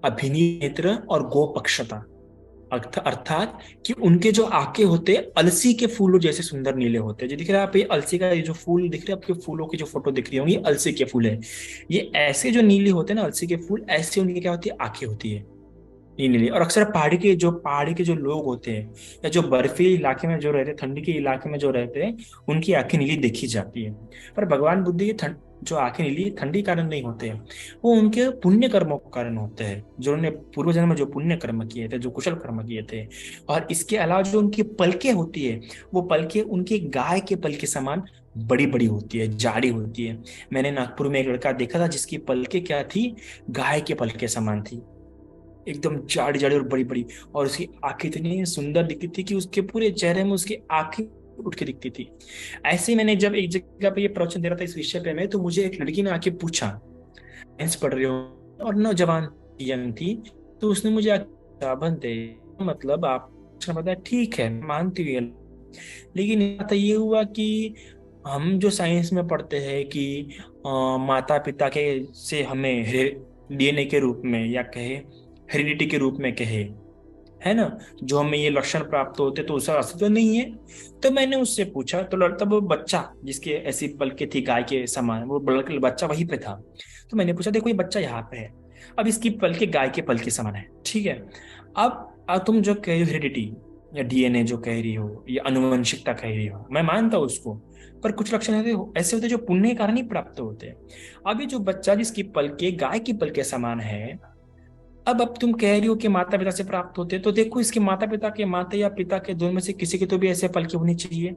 अभिनील नेत्र और गोपक्षता, अर्थात कि उनके जो आंखें होते हैं अलसी के फूलों जैसे सुंदर नीले होते हैं। जो दिख रहा है आप, ये अलसी का ये जो फूल दिख रहे हैं आपके, फूलों की जो फोटो दिख रही होंगी, अलसी के फूल है। ये ऐसे जो नीले होते हैं ना अलसी के फूल, ऐसे उनकी क्या होती है, आंखें होती है नीली। और अक्सर पहाड़ी के जो लोग होते हैं, या जो बर्फीले इलाके में जो रहते हैं, ठंडी के इलाके में जो रहते हैं, उनकी आंखें नीली देखी जाती है। पर भगवान बुद्ध की जो आंखें नीली ठंडी कारण नहीं होते हैं, वो उनके पुण्य कर्मों के कारण होते हैं, जो उन्होंने पूर्व जन्म में जो पुण्य कर्म किए थे, जो कुशल कर्म किए थे। और इसके अलावा जो उनकी पलकें होती है, वो पलकें उनकी गाय के पल के समान बड़ी बड़ी होती है, जाड़ी होती है। मैंने नागपुर में एक लड़का देखा था जिसकी पलकें क्या थी, गाय के पल के समान थी, एकदम जाड़ी जाड़ी और बड़ी बड़ी। और उसकी आंखें इतनी सुंदर दिखती थी कि उसके पूरे चेहरे में उसकी आंखें उठ के दिखती थी। ऐसे ही मैंने जब एक जगह पे ये प्रवचन दे रहा था इस विषय पे मैं, तो मुझे एक लड़की ने आके पूछा, साइंस पढ़ रही हो और नौजवान यंग थी, तो उसने मुझे आबंध दे, मतलब आप बताया, ठीक है मानती हुई, लेकिन बात ये हुआ कि हम जो साइंस में पढ़ते हैं कि माता पिता के से हमें डीएनए के रूप में, या कहे हेरिडिटी के रूप में कहे, है ना, जो हमें ये लक्षण प्राप्त होते, तो उसका अस्तित्व नहीं है। तो मैंने उससे पूछा, तो लड़ता वो बच्चा जिसके ऐसी पलकें थी गाय के समान, वो बच्चा वहीं पे था। तो मैंने पूछा, देखो ये बच्चा यहाँ पे है, अब इसकी पलके गाय के पल के समान है, ठीक है। अब तुम जो कह रही हो हेरिडिटी या डीएनए जो कह रही हो, या अनुवंशिकता कह रही हो, मैं मानता हूँ उसको, पर कुछ लक्षण ऐसे होते हैं जो पुण्य के कारण ही प्राप्त होते हैं। अब ये जो बच्चा जिसकी पलके गाय की पल के समान है, अब तुम कह रही हो कि माता पिता से प्राप्त होते हैं, तो देखो इसके माता पिता के, माता या पिता के, दोनों में से किसी के तो भी ऐसे पलके होनी चाहिए,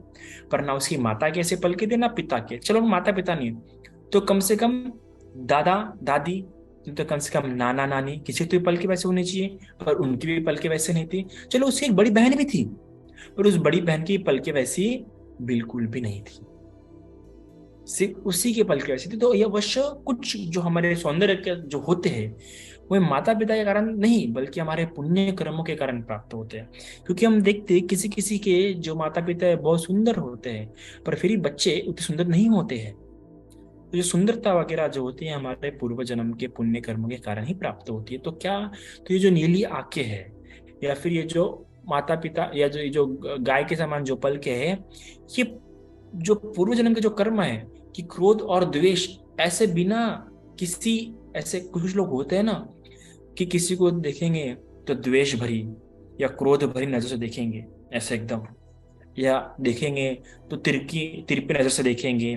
पर ना उसकी माता के ऐसे पलके थे ना पिता के। चलो माता पिता नहीं, तो कम से कम दादा दादी, तो कम से कम नाना नानी, किसी तो भी पलके वैसे होने चाहिए, पर उनकी भी पलके वैसे नहीं थी। चलो उसकी एक बड़ी बहन भी थी, पर उस बड़ी बहन की पलके वैसी बिल्कुल भी नहीं थी, सिर्फ उसी के पल के वैसे थे। तो ये अवश्य कुछ जो हमारे सौंदर्य के जो होते हैं, वो माता पिता के कारण नहीं, बल्कि हमारे पुण्य कर्मों के कारण प्राप्त होते हैं। क्योंकि हम देखते हैं किसी किसी के जो माता पिता है बहुत सुंदर होते हैं, पर फिर भी बच्चे उतने सुंदर नहीं होते हैं। तो जो सुंदरता वगैरह जो होती है हमारे पूर्व जन्म के पुण्य कर्मों के कारण ही प्राप्त होती है। तो क्या, तो ये जो नीली आंखें है, या फिर ये जो माता पिता या जो जो गाय के समान जो पल के है, ये जो पूर्व जन्म के जो कर्म है कि क्रोध और द्वेष, ऐसे बिना किसी, ऐसे कुछ लोग होते हैं ना कि किसी को देखेंगे तो द्वेष भरी या क्रोध भरी नजर से देखेंगे ऐसे एकदम, या देखेंगे तो तिरपी नजर से देखेंगे,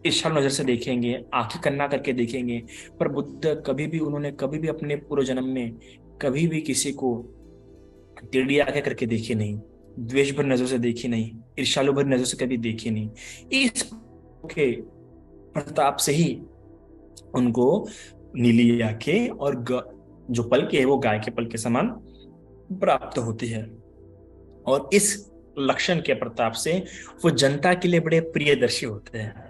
ईर्ष्या नजर से देखेंगे, आंखें कन्ना करके देखेंगे। पर बुद्ध कभी भी, उन्होंने कभी भी अपने पूर्व जन्म में कभी भी किसी को टेढ़ी आंखें करके देखी नहीं, द्वेष भरी नजर से देखी नहीं, ईर्ष्यालु भरी नजर से कभी देखी नहीं। इस के प्रताप से ही उनको नीली आंखें और जो पल के है वो गाय के पल के समान प्राप्त होती है। और इस लक्षण के प्रताप से वो जनता के लिए बड़े प्रियदर्शी होते हैं।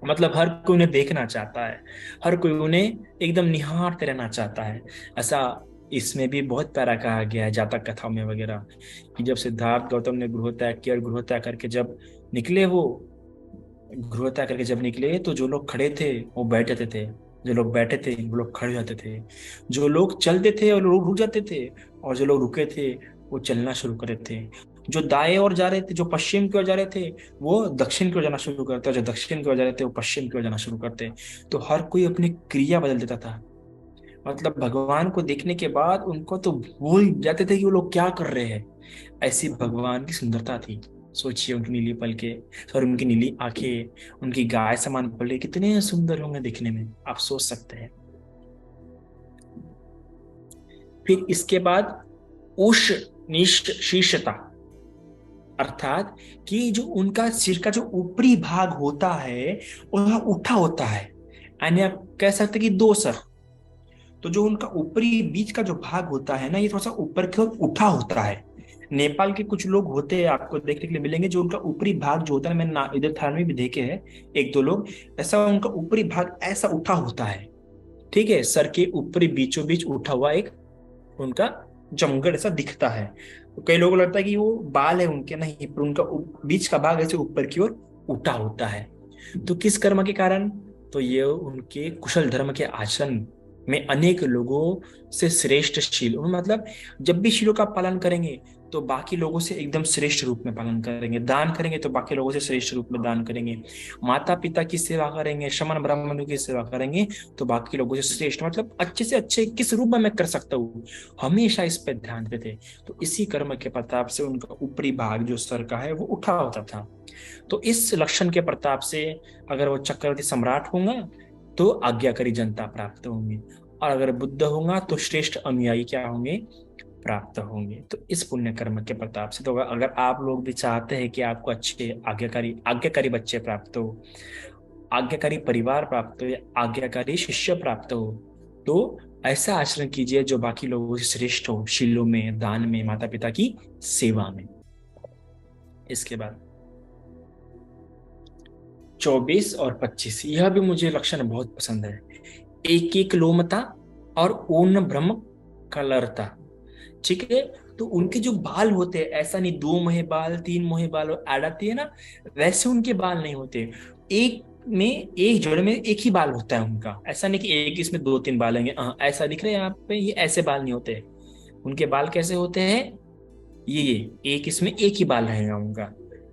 मतलब हर कोई उन्हें देखना चाहता है, हर कोई उन्हें एकदम निहारते रहना चाहता है। ऐसा इसमें भी बहुत प्यारा कहा गया है जातक कथाओं में वगैरह कि जब सिद्धार्थ गौतम ने गृह त्याग किया और गृह त्याग करके जब निकले, वो गृह त्याग करके जब निकले तो जो लोग खड़े थे वो बैठ जाते थे, जो लोग बैठे थे वो लोग खड़े हो जाते थे, जो लोग चलते थे और लोग रुक जाते थे, और जो लोग रुके थे वो चलना शुरू कर देते थे। जो दाएं ओर जा रहे थे, जो पश्चिम की ओर जा रहे थे, वो दक्षिण की ओर जाना शुरू करते, और जो दक्षिण की ओर जा रहे थे वो पश्चिम की ओर जाना शुरू करते। तो हर कोई अपनी क्रिया बदल देता था। मतलब भगवान को देखने के बाद उनको तो भूल जाते थे कि वो लोग क्या कर रहे हैं। ऐसी भगवान की सुंदरता थी। सोचिए उनकी नीली पलके, सॉरी उनकी नीली आंखें, उनकी गाय समान पलके कितने सुंदर होंगे देखने में, आप सोच सकते हैं। फिर इसके बाद उष शीर्षता, अर्थात कि जो उनका सिर का जो ऊपरी भाग होता है वह उठा होता है, यानी आप कह सकते हैं कि दो सर। तो जो उनका ऊपरी बीच का जो भाग होता है ना, ये थोड़ा सा ऊपर की ओर उठा होता है। नेपाल के कुछ लोग होते हैं, आपको देखने के लिए मिलेंगे, जो उनका ऊपरी भाग जो होता है, मैंने इधर थाने में भी देखे हैं एक दो लोग, ऐसा उनका ऊपरी भाग ऐसा उठा होता है। ठीक है, सर के ऊपरी बीचों बीच उठा हुआ एक उनका जमगढ़ ऐसा दिखता है। तो कई लोगों को लगता है कि वो बाल है उनके, नहीं, पर उनका बीच का भाग ऐसे ऊपर की ओर उठा होता है। तो किस कर्म के कारण? तो ये उनके कुशल धर्म के आचरण में अनेक लोगों से श्रेष्ठ शील, मतलब जब भी शीलों का पालन करेंगे तो बाकी लोगों से एकदम श्रेष्ठ रूप में पालन करेंगे, दान करेंगे तो बाकी लोगों से श्रेष्ठ रूप में दान करेंगे, माता पिता की सेवा करेंगे, शमन ब्राह्मणों की सेवा करेंगे तो बाकी लोगों से श्रेष्ठ, मतलब अच्छे से अच्छे किस रूप में मैं कर सकता हूँ, हमेशा इस पर ध्यान देते थे। तो इसी कर्म के प्रताप से उनका ऊपरी भाग जो सर का है वो उठा होता था। तो इस लक्षण के प्रताप से अगर वो चक्रवर्ती सम्राट होगा तो आज्ञाकारी जनता प्राप्त होंगे, और अगर बुद्ध होगा तो श्रेष्ठ अनुयायी क्या होंगे? प्राप्त होंगे। तो इस पुण्य कर्म के प्रताप से, तो अगर आप लोग भी चाहते हैं कि आपको अच्छे आज्ञाकारी आज्ञाकारी बच्चे प्राप्त हो, आज्ञाकारी परिवार प्राप्त हो, या आज्ञाकारी शिष्य प्राप्त हो, तो ऐसा आचरण कीजिए जो बाकी लोगों से श्रेष्ठ हो, शीलों में, दान में, माता पिता की सेवा में। इसके बाद 24 और 25, यह भी मुझे लक्षण बहुत पसंद है। एक एक लोमता और ऊर्ण ब्रह्म कलरता। ठीक है, तो उनके जो बाल होते हैं, ऐसा नहीं 2 मोहे बाल 3 मोहे बाल ऐड आती है ना, वैसे उनके बाल नहीं होते। एक में, एक जड़ में एक ही बाल होता है उनका, ऐसा नहीं कि एक इसमें 2-3 बाल होंगे, ऐसा दिख रहा है यहाँ पे, ये ऐसे बाल नहीं होते। उनके बाल कैसे होते हैं? ये एक इसमें एक ही बाल रहेगा उनका,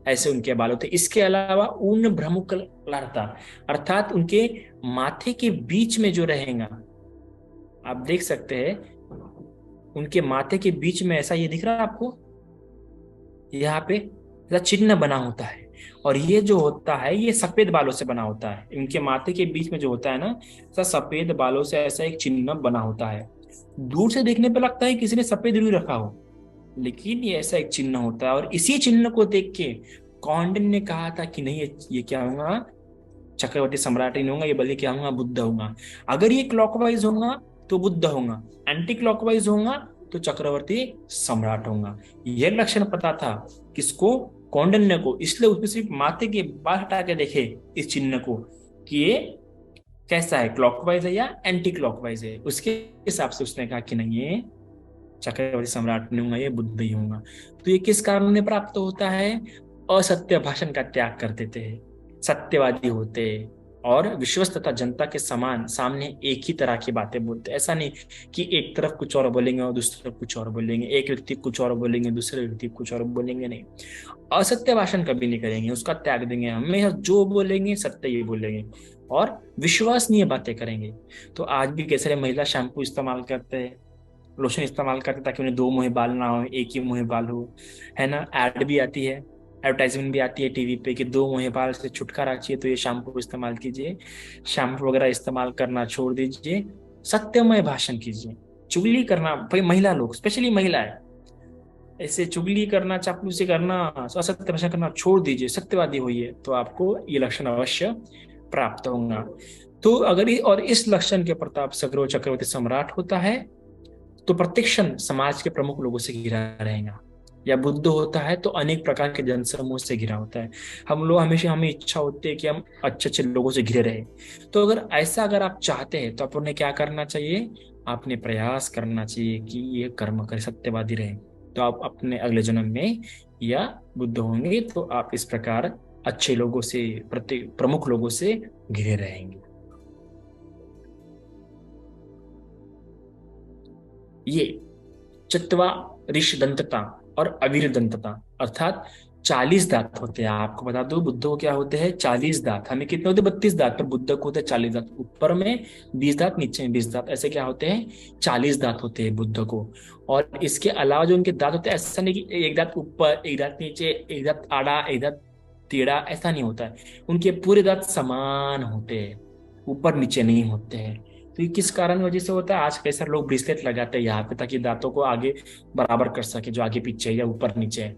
ऐसे उनके बाल होते। इसके अलावा ऊर्ण ब्रह्मकलरता, अर्थात उनके माथे के बीच में जो रहेगा, आप देख सकते हैं उनके माथे के बीच में ऐसा ये दिख रहा है आपको, यहाँ पे ऐसा चिन्ह बना होता है, और ये जो होता है ये सफेद बालों से बना होता है। इनके माथे के बीच में जो होता है ना, ऐसा सफेद बालों से ऐसा एक चिन्ह बना होता है। दूर से देखने पे लगता है किसी ने सफेद रुई रखा हो, लेकिन ये ऐसा एक चिन्ह होता है। और इसी चिन्ह को देख के कौंडिन्य ने कहा था कि नहीं, ये क्या होगा? चक्रवर्ती सम्राट ही नहीं होगा ये, बल्कि क्या होगा? बुद्ध होगा। अगर ये क्लॉकवाइज होगा तो बुद्ध होगा, एंटी क्लॉकवाइज होगा तो चक्रवर्ती सम्राट होगा। यह लक्षण पता था किसको? कौंडिन्य को। इसलिए उसने सिर्फ माथे के बाल हटा के देखे इस चिन्ह को कि ये कैसा है, क्लॉकवाइज है या एंटी क्लॉकवाइज है। उसके हिसाब से उसने कहा कि नहीं, ये चक्रवर्ती सम्राट नहीं होगा, ये बुद्ध ही होगा। तो ये किस कारण में प्राप्त होता है? असत्य भाषण का त्याग कर देते हैं, सत्यवादी होते हैं, और विश्वस्त तथा जनता के समान सामने एक ही तरह की बातें बोलते हैं। ऐसा नहीं कि एक तरफ कुछ और बोलेंगे और दूसरी तरफ कुछ और बोलेंगे, एक व्यक्ति कुछ और बोलेंगे दूसरे व्यक्ति कुछ और बोलेंगे, नहीं। असत्य भाषण कभी नहीं करेंगे, उसका त्याग देंगे, हमें जो बोलेंगे सत्य ही बोलेंगे और विश्वसनीय बातें करेंगे। तो आज भी कैसे सारे महिला शैम्पू इस्तेमाल करते हैं, लोशन इस्तेमाल करते हैं, ताकि उन्हें दो मुंह बाल ना हो, एक ही मुंह बाल हो, है ना। ऐड भी आती है, एडवर्टाइजमेंट भी आती है टीवी पे कि दो मुंह बाल से छुटकारा चाहिए तो ये शैम्पू इस्तेमाल कीजिए। शैम्पू वगैरह इस्तेमाल करना छोड़ दीजिए, सत्यमय भाषण कीजिए। चुगली करना, भाई महिला लोग स्पेशली महिलाएं, ऐसे चुगली करना, चापलूसी करना, असत्य भाषण करना छोड़ दीजिए, सत्यवादी होइए, तो आपको ये लक्षण अवश्य प्राप्त होगा। तो अगर और इस लक्षण के प्रताप से अगर वो चक्रवर्ती सम्राट होता है तो प्रत्येक क्षण समाज के प्रमुख लोगों से घिरा रहेगा, या बुद्ध होता है तो अनेक प्रकार के जनसमूह से घिरा होता है। हम लोग हमेशा, हमें इच्छा होती है कि हम अच्छे अच्छे लोगों से घिरे रहे। तो अगर आप चाहते हैं तो आपने क्या करना चाहिए, आपने प्रयास करना चाहिए कि ये कर्म कर सत्यवादी रहे, तो आप अपने अगले जन्म में या बुद्ध होंगे तो आप इस प्रकार अच्छे लोगों से, प्रमुख लोगों से घिरे रहेंगे। ये चित्वा ऋष दंतता और अवीर दंतता, अर्थात 40 दांत होते हैं। आपको बता दो बुद्ध को क्या होते हैं, 40 दांत। हमें कितने होते हैं, 32 दांत, पर बुद्ध को होते हैं 40 दांत। ऊपर में 20 दांत, नीचे में 20 दांत, ऐसे क्या होते हैं, 40 दांत होते हैं बुद्ध को। और इसके अलावा जो उनके दांत होते हैं, ऐसा नहीं कि एक दांत ऊपर, एक दांत नीचे, एक दांत आड़ा, एक दांत टेढ़ा, ऐसा नहीं होता है। उनके पूरे दांत समान होते हैं, ऊपर नीचे नहीं होते हैं। तो ये किस कारण वजह से होता है, आज कई सारे लोग ब्रेसलेट लगाते हैं यहाँ पे ताकि दांतों को आगे बराबर कर सके, जो आगे पीछे या ऊपर नीचे है।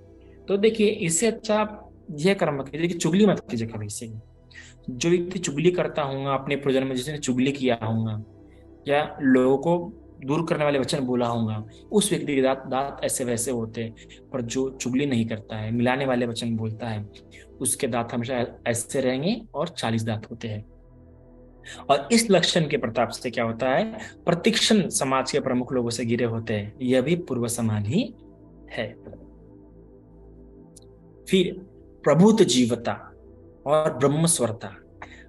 तो देखिए, इससे अच्छा आप यह कर्म कीजिए कि चुगली मत कीजिए कभी से। जो व्यक्ति चुगली करता होगा अपने पूर्वजन्म में, जिसने चुगली किया होगा या लोगों को दूर करने वाले वचन बोला होगा, उस व्यक्ति के दांत दांत ऐसे वैसे होते हैं। पर जो चुगली नहीं करता है, मिलाने वाले वचन बोलता है, उसके दांत हमेशा ऐसे रहेंगे और 40 दांत होते हैं। और इस लक्षण के प्रताप से क्या होता है, प्रतिक्षण समाज के प्रमुख लोगों से घिरे होते हैं। यह भी पूर्व समान ही है। फिर प्रभुत जीवता और ब्रह्मस्वरता,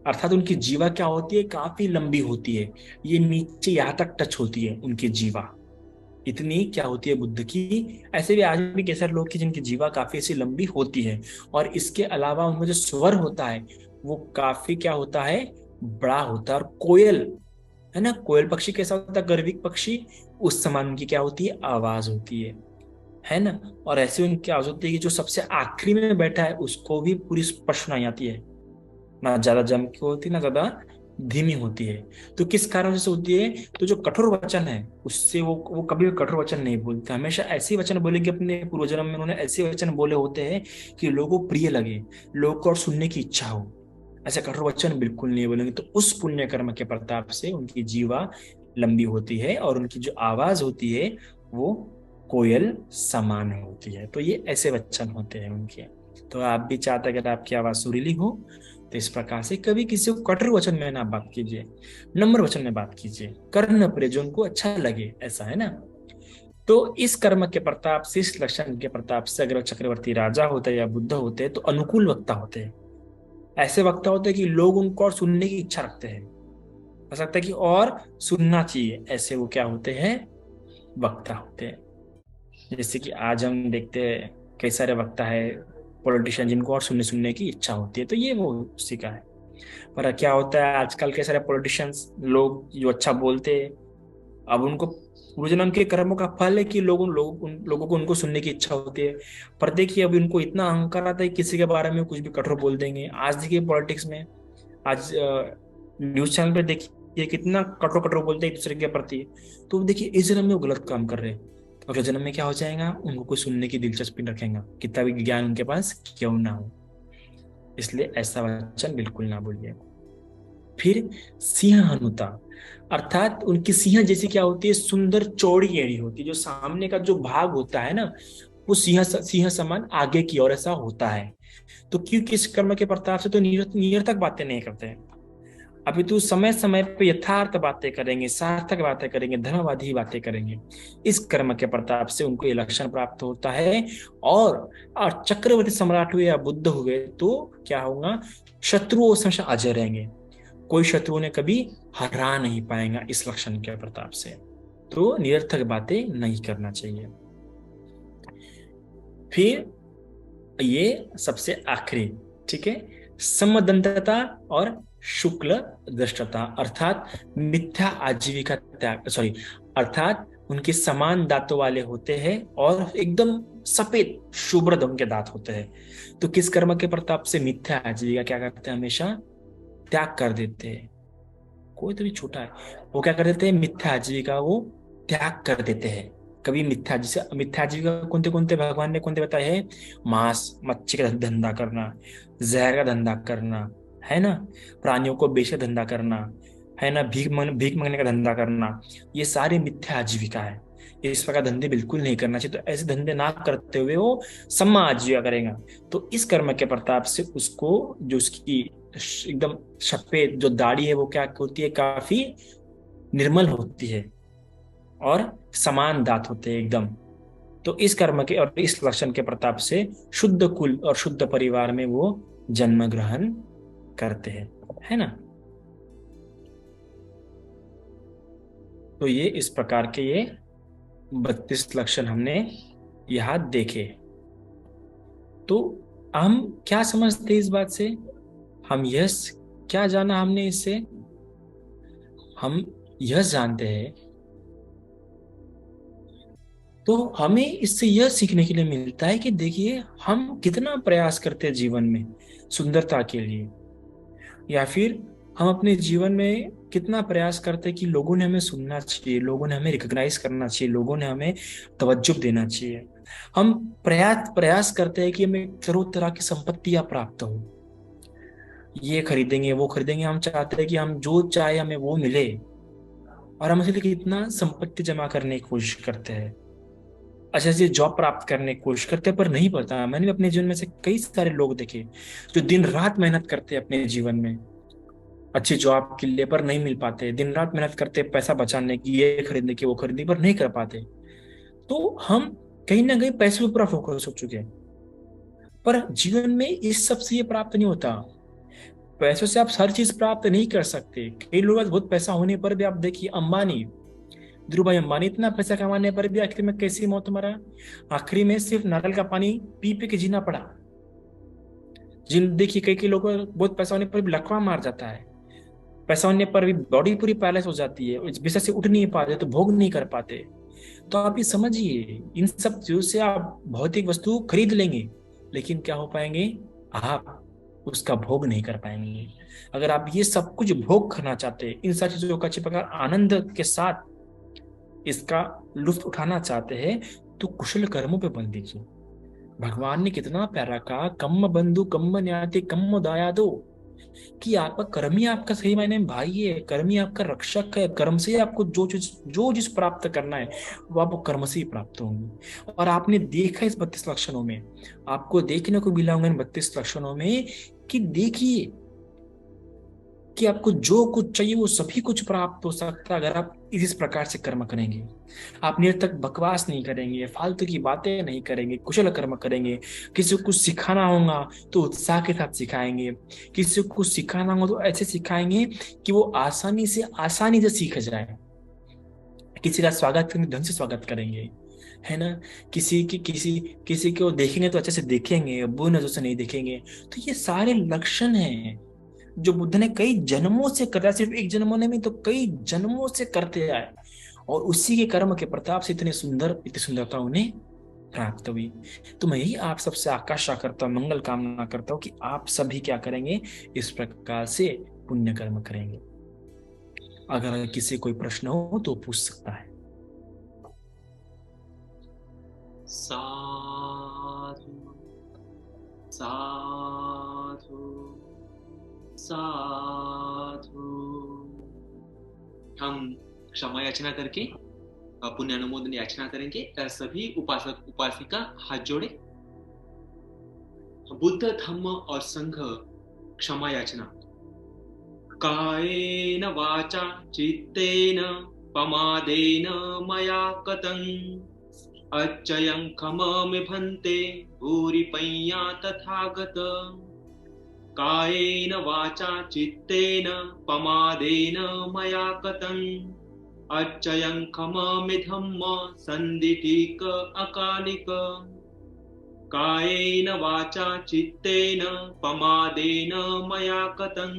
अर्थात उनकी जीवा क्या होती है, काफी लंबी होती है। ये नीचे यहां तक टच होती है उनकी जीवा, इतनी क्या होती है बुद्ध की। ऐसे भी आज भी कैसे लोग की जिनकी जीवा काफी ऐसी लंबी होती है। और इसके अलावा उनका जो स्वर होता है वो काफी क्या होता है, बड़ा होता है। और कोयल, है ना, कोयल पक्षी कैसा होता है, गर्विक पक्षी, उस समान उनकी क्या होती है, आवाज होती है ना। और ऐसे उनकी आवाज होती है कि जो सबसे आखिरी में बैठा है उसको भी पूरी स्पष्ट सुनाई आती है, ना ज्यादा जम की होती ना ज्यादा धीमी होती है। तो किस कारण से होती है, तो जो कठोर वचन है उससे वो कभी भी कठोर वचन नहीं बोलते, हमेशा ऐसे वचन बोलेंगे। अपने पूर्वजन्म में उन्होंने ऐसे वचन बोले होते हैं कि लोगों को प्रिय लगे, लोगों को और सुनने की इच्छा हो। ऐसे कठोर वचन बिल्कुल नहीं बोलेंगे। तो उस पुण्य कर्म के प्रताप से उनकी जीवा लंबी होती है और उनकी जो आवाज होती है वो कोयल समान होती है। तो ये ऐसे वचन होते हैं उनके। तो आप भी चाहते अगर आपकी आवाज सुरीली हो तो इस प्रकार से कभी किसी को कठोर वचन में ना बात कीजिए, नम्र वचन में बात कीजिए, कर्ण प्रिय, जो उनको अच्छा लगे, ऐसा है ना। तो इस कर्म के प्रताप से, इस लक्षण के प्रताप से अगर चक्रवर्ती राजा होते हैं या बुद्ध होते हैं तो अनुकूल वक्ता होते हैं। ऐसे वक्ता होते हैं कि लोग उनको और सुनने की इच्छा रखते हैं, हो सकता है कि और सुनना चाहिए, ऐसे वो क्या होते हैं, वक्ता होते हैं। जैसे कि आज हम देखते हैं कई सारे वक्ता है, पॉलिटिशियन, जिनको और सुनने सुनने की इच्छा होती है, तो ये वो उसी का है। पर क्या होता है आजकल के सारे पॉलिटिशियंस लोग जो अच्छा बोलते हैं, अब उनको पूर्वजन्म के कर्मों का फल है कि उन लोगों को उनको सुनने की इच्छा होती है। पर देखिए अभी उनको इतना अहंकार आता है किसी के बारे में कुछ भी कठोर बोल देंगे। आज देखिए पॉलिटिक्स में, आज न्यूज चैनल पे देखिए कितना कठोर कठोर बोलते हैं एक दूसरे के प्रति। तो देखिए इस जन्म में वो गलत काम कर रहे हैं, तो अगले जन्म में क्या हो जाएगा, उनको कोई सुनने की दिलचस्पी रखेगा, कितना भी ज्ञान उनके पास क्यों ना हो। इसलिए ऐसा वचन बिल्कुल ना बोलिए। फिर सिंह हनुता, अर्थात उनकी सिंह जैसी क्या होती है, सुंदर चौड़ी एड़ी होती है। जो सामने का जो भाग होता है ना, वो सिंह समान आगे की ओर ऐसा होता है। तो क्योंकि इस कर्म के प्रताप से तो निरर्थक बातें नहीं करते हैं, अभी तो समय समय पे यथार्थ बातें करेंगे, सार्थक बातें करेंगे, धर्मवादी बातें करेंगे। इस कर्म के प्रताप से उनको ये लक्षण प्राप्त होता है। और चक्रवर्ती सम्राट हुए या बुद्ध हुए तो क्या होगा, शत्रुओं से अजय रहेंगे। कोई शत्रु ने कभी हरा नहीं पाएगा इस लक्षण के प्रताप से। तो निरर्थक बातें नहीं करना चाहिए। फिर ये सबसे आखिरी, ठीक है, समदंतता और शुक्ल दृष्टता, अर्थात मिथ्या आजीविका त्याग, सॉरी, अर्थात उनके समान दांतों वाले होते हैं और एकदम सफेद शुभ्र उनके दांत होते हैं। तो किस कर्म के प्रताप से मिथ्या आजीविका क्या करते हैं, हमेशा त्याग कर देते हैं। कोई तो भी छोटा है, वो क्या कर देते हैं, मिथ्या आजीविका वो त्याग कर देते हैं। कभी मिथ्या, जिसे मिथ्या आजीविका कौन कौन भगवान ने कौन बताए हैं, मांस मच्छी का धंधा करना, जहर का धंधा करना, है ना, प्राणियों को बेच धंधा करना, है ना, भीख मांगने का धंधा करना, ये सारी मिथ्या आजीविका है। इस प्रकार धंधे बिल्कुल नहीं करना चाहिए। तो ऐसे धंधे ना करते हुए वो सम्मा आजीविका करेगा। तो इस कर्म के प्रताप से उसको, जो उसकी एकदम सफेद जो दाढ़ी है वो क्या होती है, काफी निर्मल होती है और समान दांत होते हैं एकदम। तो इस कर्म के और इस लक्षण के प्रताप से शुद्ध कुल और शुद्ध परिवार में वो जन्म ग्रहण करते हैं, है ना। तो ये इस प्रकार के ये 32 लक्षण हमने यहां देखे। तो हम क्या समझते हैं इस बात से, हम यह क्या जाना हमने इससे, हम यह जानते हैं, तो हमें इससे यह सीखने के लिए मिलता है कि देखिए हम कितना प्रयास करते हैं जीवन में सुंदरता के लिए, या फिर हम अपने जीवन में कितना प्रयास करते हैं कि लोगों ने हमें सुनना चाहिए, लोगों ने हमें रिकॉग्नाइज करना चाहिए, लोगों ने हमें तवज्जो देना चाहिए। हम प्रयास प्रयास करते हैं कि हमें तरह तरह की संपत्तियां प्राप्त हो, ये खरीदेंगे वो खरीदेंगे, हम चाहते हैं कि हम जो चाहे हमें वो मिले, और हम इसलिए कितना संपत्ति जमा करने की कोशिश करते हैं, अच्छे से जॉब प्राप्त करने की कोशिश करते हैं, पर नहीं पड़ता। मैंने भी अपने जीवन में से कई सारे लोग देखे जो दिन रात मेहनत करते हैं अपने जीवन में अच्छी जॉब के लिए, पर नहीं मिल पाते, दिन रात मेहनत करते पैसा बचाने की, ये खरीदने की वो खरीदने की, पर नहीं कर पाते। तो हम कहीं ना कहीं पैसे के ऊपर फोकस हो चुके हैं, पर जीवन में इस सब से ये प्राप्त नहीं होता। पैसों से आप हर चीज प्राप्त नहीं कर सकते। कई लोग बहुत पैसा होने पर भी, आप देखिए अंबानी, धीरू भाई अंबानी, इतना पैसा कमाने पर भी आखिर में कैसी मौत मरा, आखिरी में सिर्फ नारियल का पानी पी पी के जीना पड़ा। जिन देखिए कई कई लोगों को बहुत पैसा होने पर भी लकवा मार जाता है, पैसा होने पर भी बॉडी पूरी पैलेस हो जाती है, इस विषय से उठ नहीं पाते, तो भोग नहीं कर पाते। तो आप ये समझिए, इन सब चीजों से आप भौतिक वस्तु खरीद लेंगे, लेकिन क्या हो पाएंगे, आप उसका भोग नहीं कर पाएंगे। अगर आप ये सब कुछ भोग करना चाहते हैं, इन सारी चीजों का अच्छी प्रकार आनंद के साथ इसका लुत्फ उठाना चाहते हैं, तो कुशल कर्मों पे बल दीजिए। भगवान ने कितना प्यारा कहा, कम्म बंधु कम्म न्याते कम्म दाया दो, कि आपका कर्म ही आपका सही मायने में भाई है, कर्म ही आपका रक्षक है। कर्म से ही आपको जो चीज प्राप्त करना है वो आपको कर्म से ही प्राप्त होंगी। और आपने देखा इस 32 लक्षणों में, आपको देखने को मिला होगा इन 32 लक्षणों में, कि देखिए कि आपको जो कुछ चाहिए वो सभी कुछ प्राप्त हो सकता है अगर आप इस प्रकार से कर्म करेंगे। आप निरर्थक बकवास नहीं करेंगे, फालतू की बातें नहीं करेंगे, कुशल कर्म करेंगे। किसी को कुछ सिखाना होगा तो उत्साह के साथ सिखाएंगे, किसी को कुछ सिखाना होगा तो ऐसे सिखाएंगे कि वो आसानी से सीख जाए। किसी का स्वागत करने ढंग से स्वागत करेंगे, है ना, किसी को देखेंगे तो अच्छे से देखेंगे, बुरी नजर से नहीं देखेंगे। तो ये सारे लक्षण हैं जो बुद्ध ने कई जन्मों से करता, सिर्फ एक जन्मों ने नहीं तो कई जन्मों से करते आए, और उसी के कर्म के प्रताप से इतनी सुंदरता उन्हें प्राप्त हुई। तो मैं यही आप सबसे आकांक्षा करता हूँ, मंगल कामना करता हूँ कि आप सभी क्या करेंगे, इस प्रकार से पुण्य कर्म करेंगे। अगर किसी कोई प्रश्न हो तो पूछ सकता है। साधु साधु साधु। हम क्षमा याचना करके पुण्य अनुमोदन याचना करेंगे। सभी उपासक उपासिका हाथ जोड़े। बुद्ध धम्म और संघ क्षमा याचना। कायेन वाचा चित्तेन पमादेन मया कतं अच्चयं खममि भन्ते भूरिपैया तथागत। कायेन वाचा चित्तेन पमादेन मया कतं अच्छयं खमामि धम्म सन्दिटिक अकालिक कायेन वाचा चित्तेन पमादेन मया कतं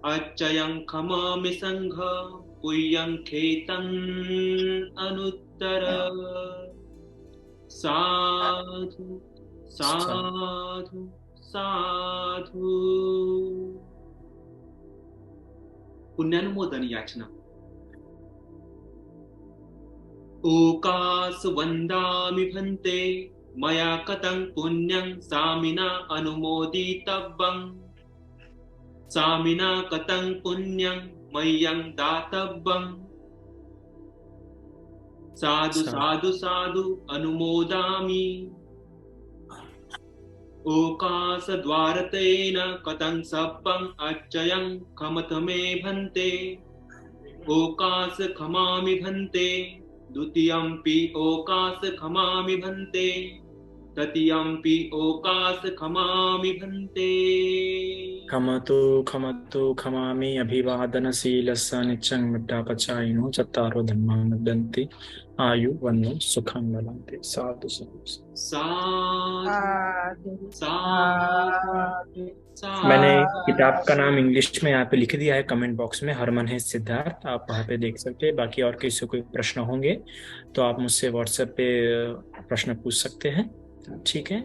अच्छयं खमामि संघ पुय्यं खेतं अनुत्तर साधु साधु साधु। पुण्यानुमोदन याचना। ओकास वंदामि भन्ते मया कतं पुण्यं सामिना अनुमोदितव्यं सामिना कतं पुण्यं मह्यं दातव्यं साधु साधु साधु अनुमोदामि ओकास द्वारतेन कतं सप्पं अच्छयं खमत मे भन्ते ओकास खमामि भन्ते द्वितीयंपि ओकास खमामि भन्ते तृतीयंपि ओकास खमामि भन्ते। खमतु खमामि अभिवादनशीलस्य नित्यं मिथ्यापचायिनो चत्वारो धर्मा नश्यन्ति आयु वन्नो सुखं बलन्ति। साधु साधु साधु साधु साधु। मैंने किताब का नाम इंग्लिश में यहाँ पे लिख दिया है कमेंट बॉक्स में, हरमन है सिद्धार्थ, आप वहाँ पे देख सकते हैं। बाकी और किसी को कोई प्रश्न होंगे तो आप मुझसे व्हाट्सएप पे प्रश्न पूछ सकते हैं। ठीक है।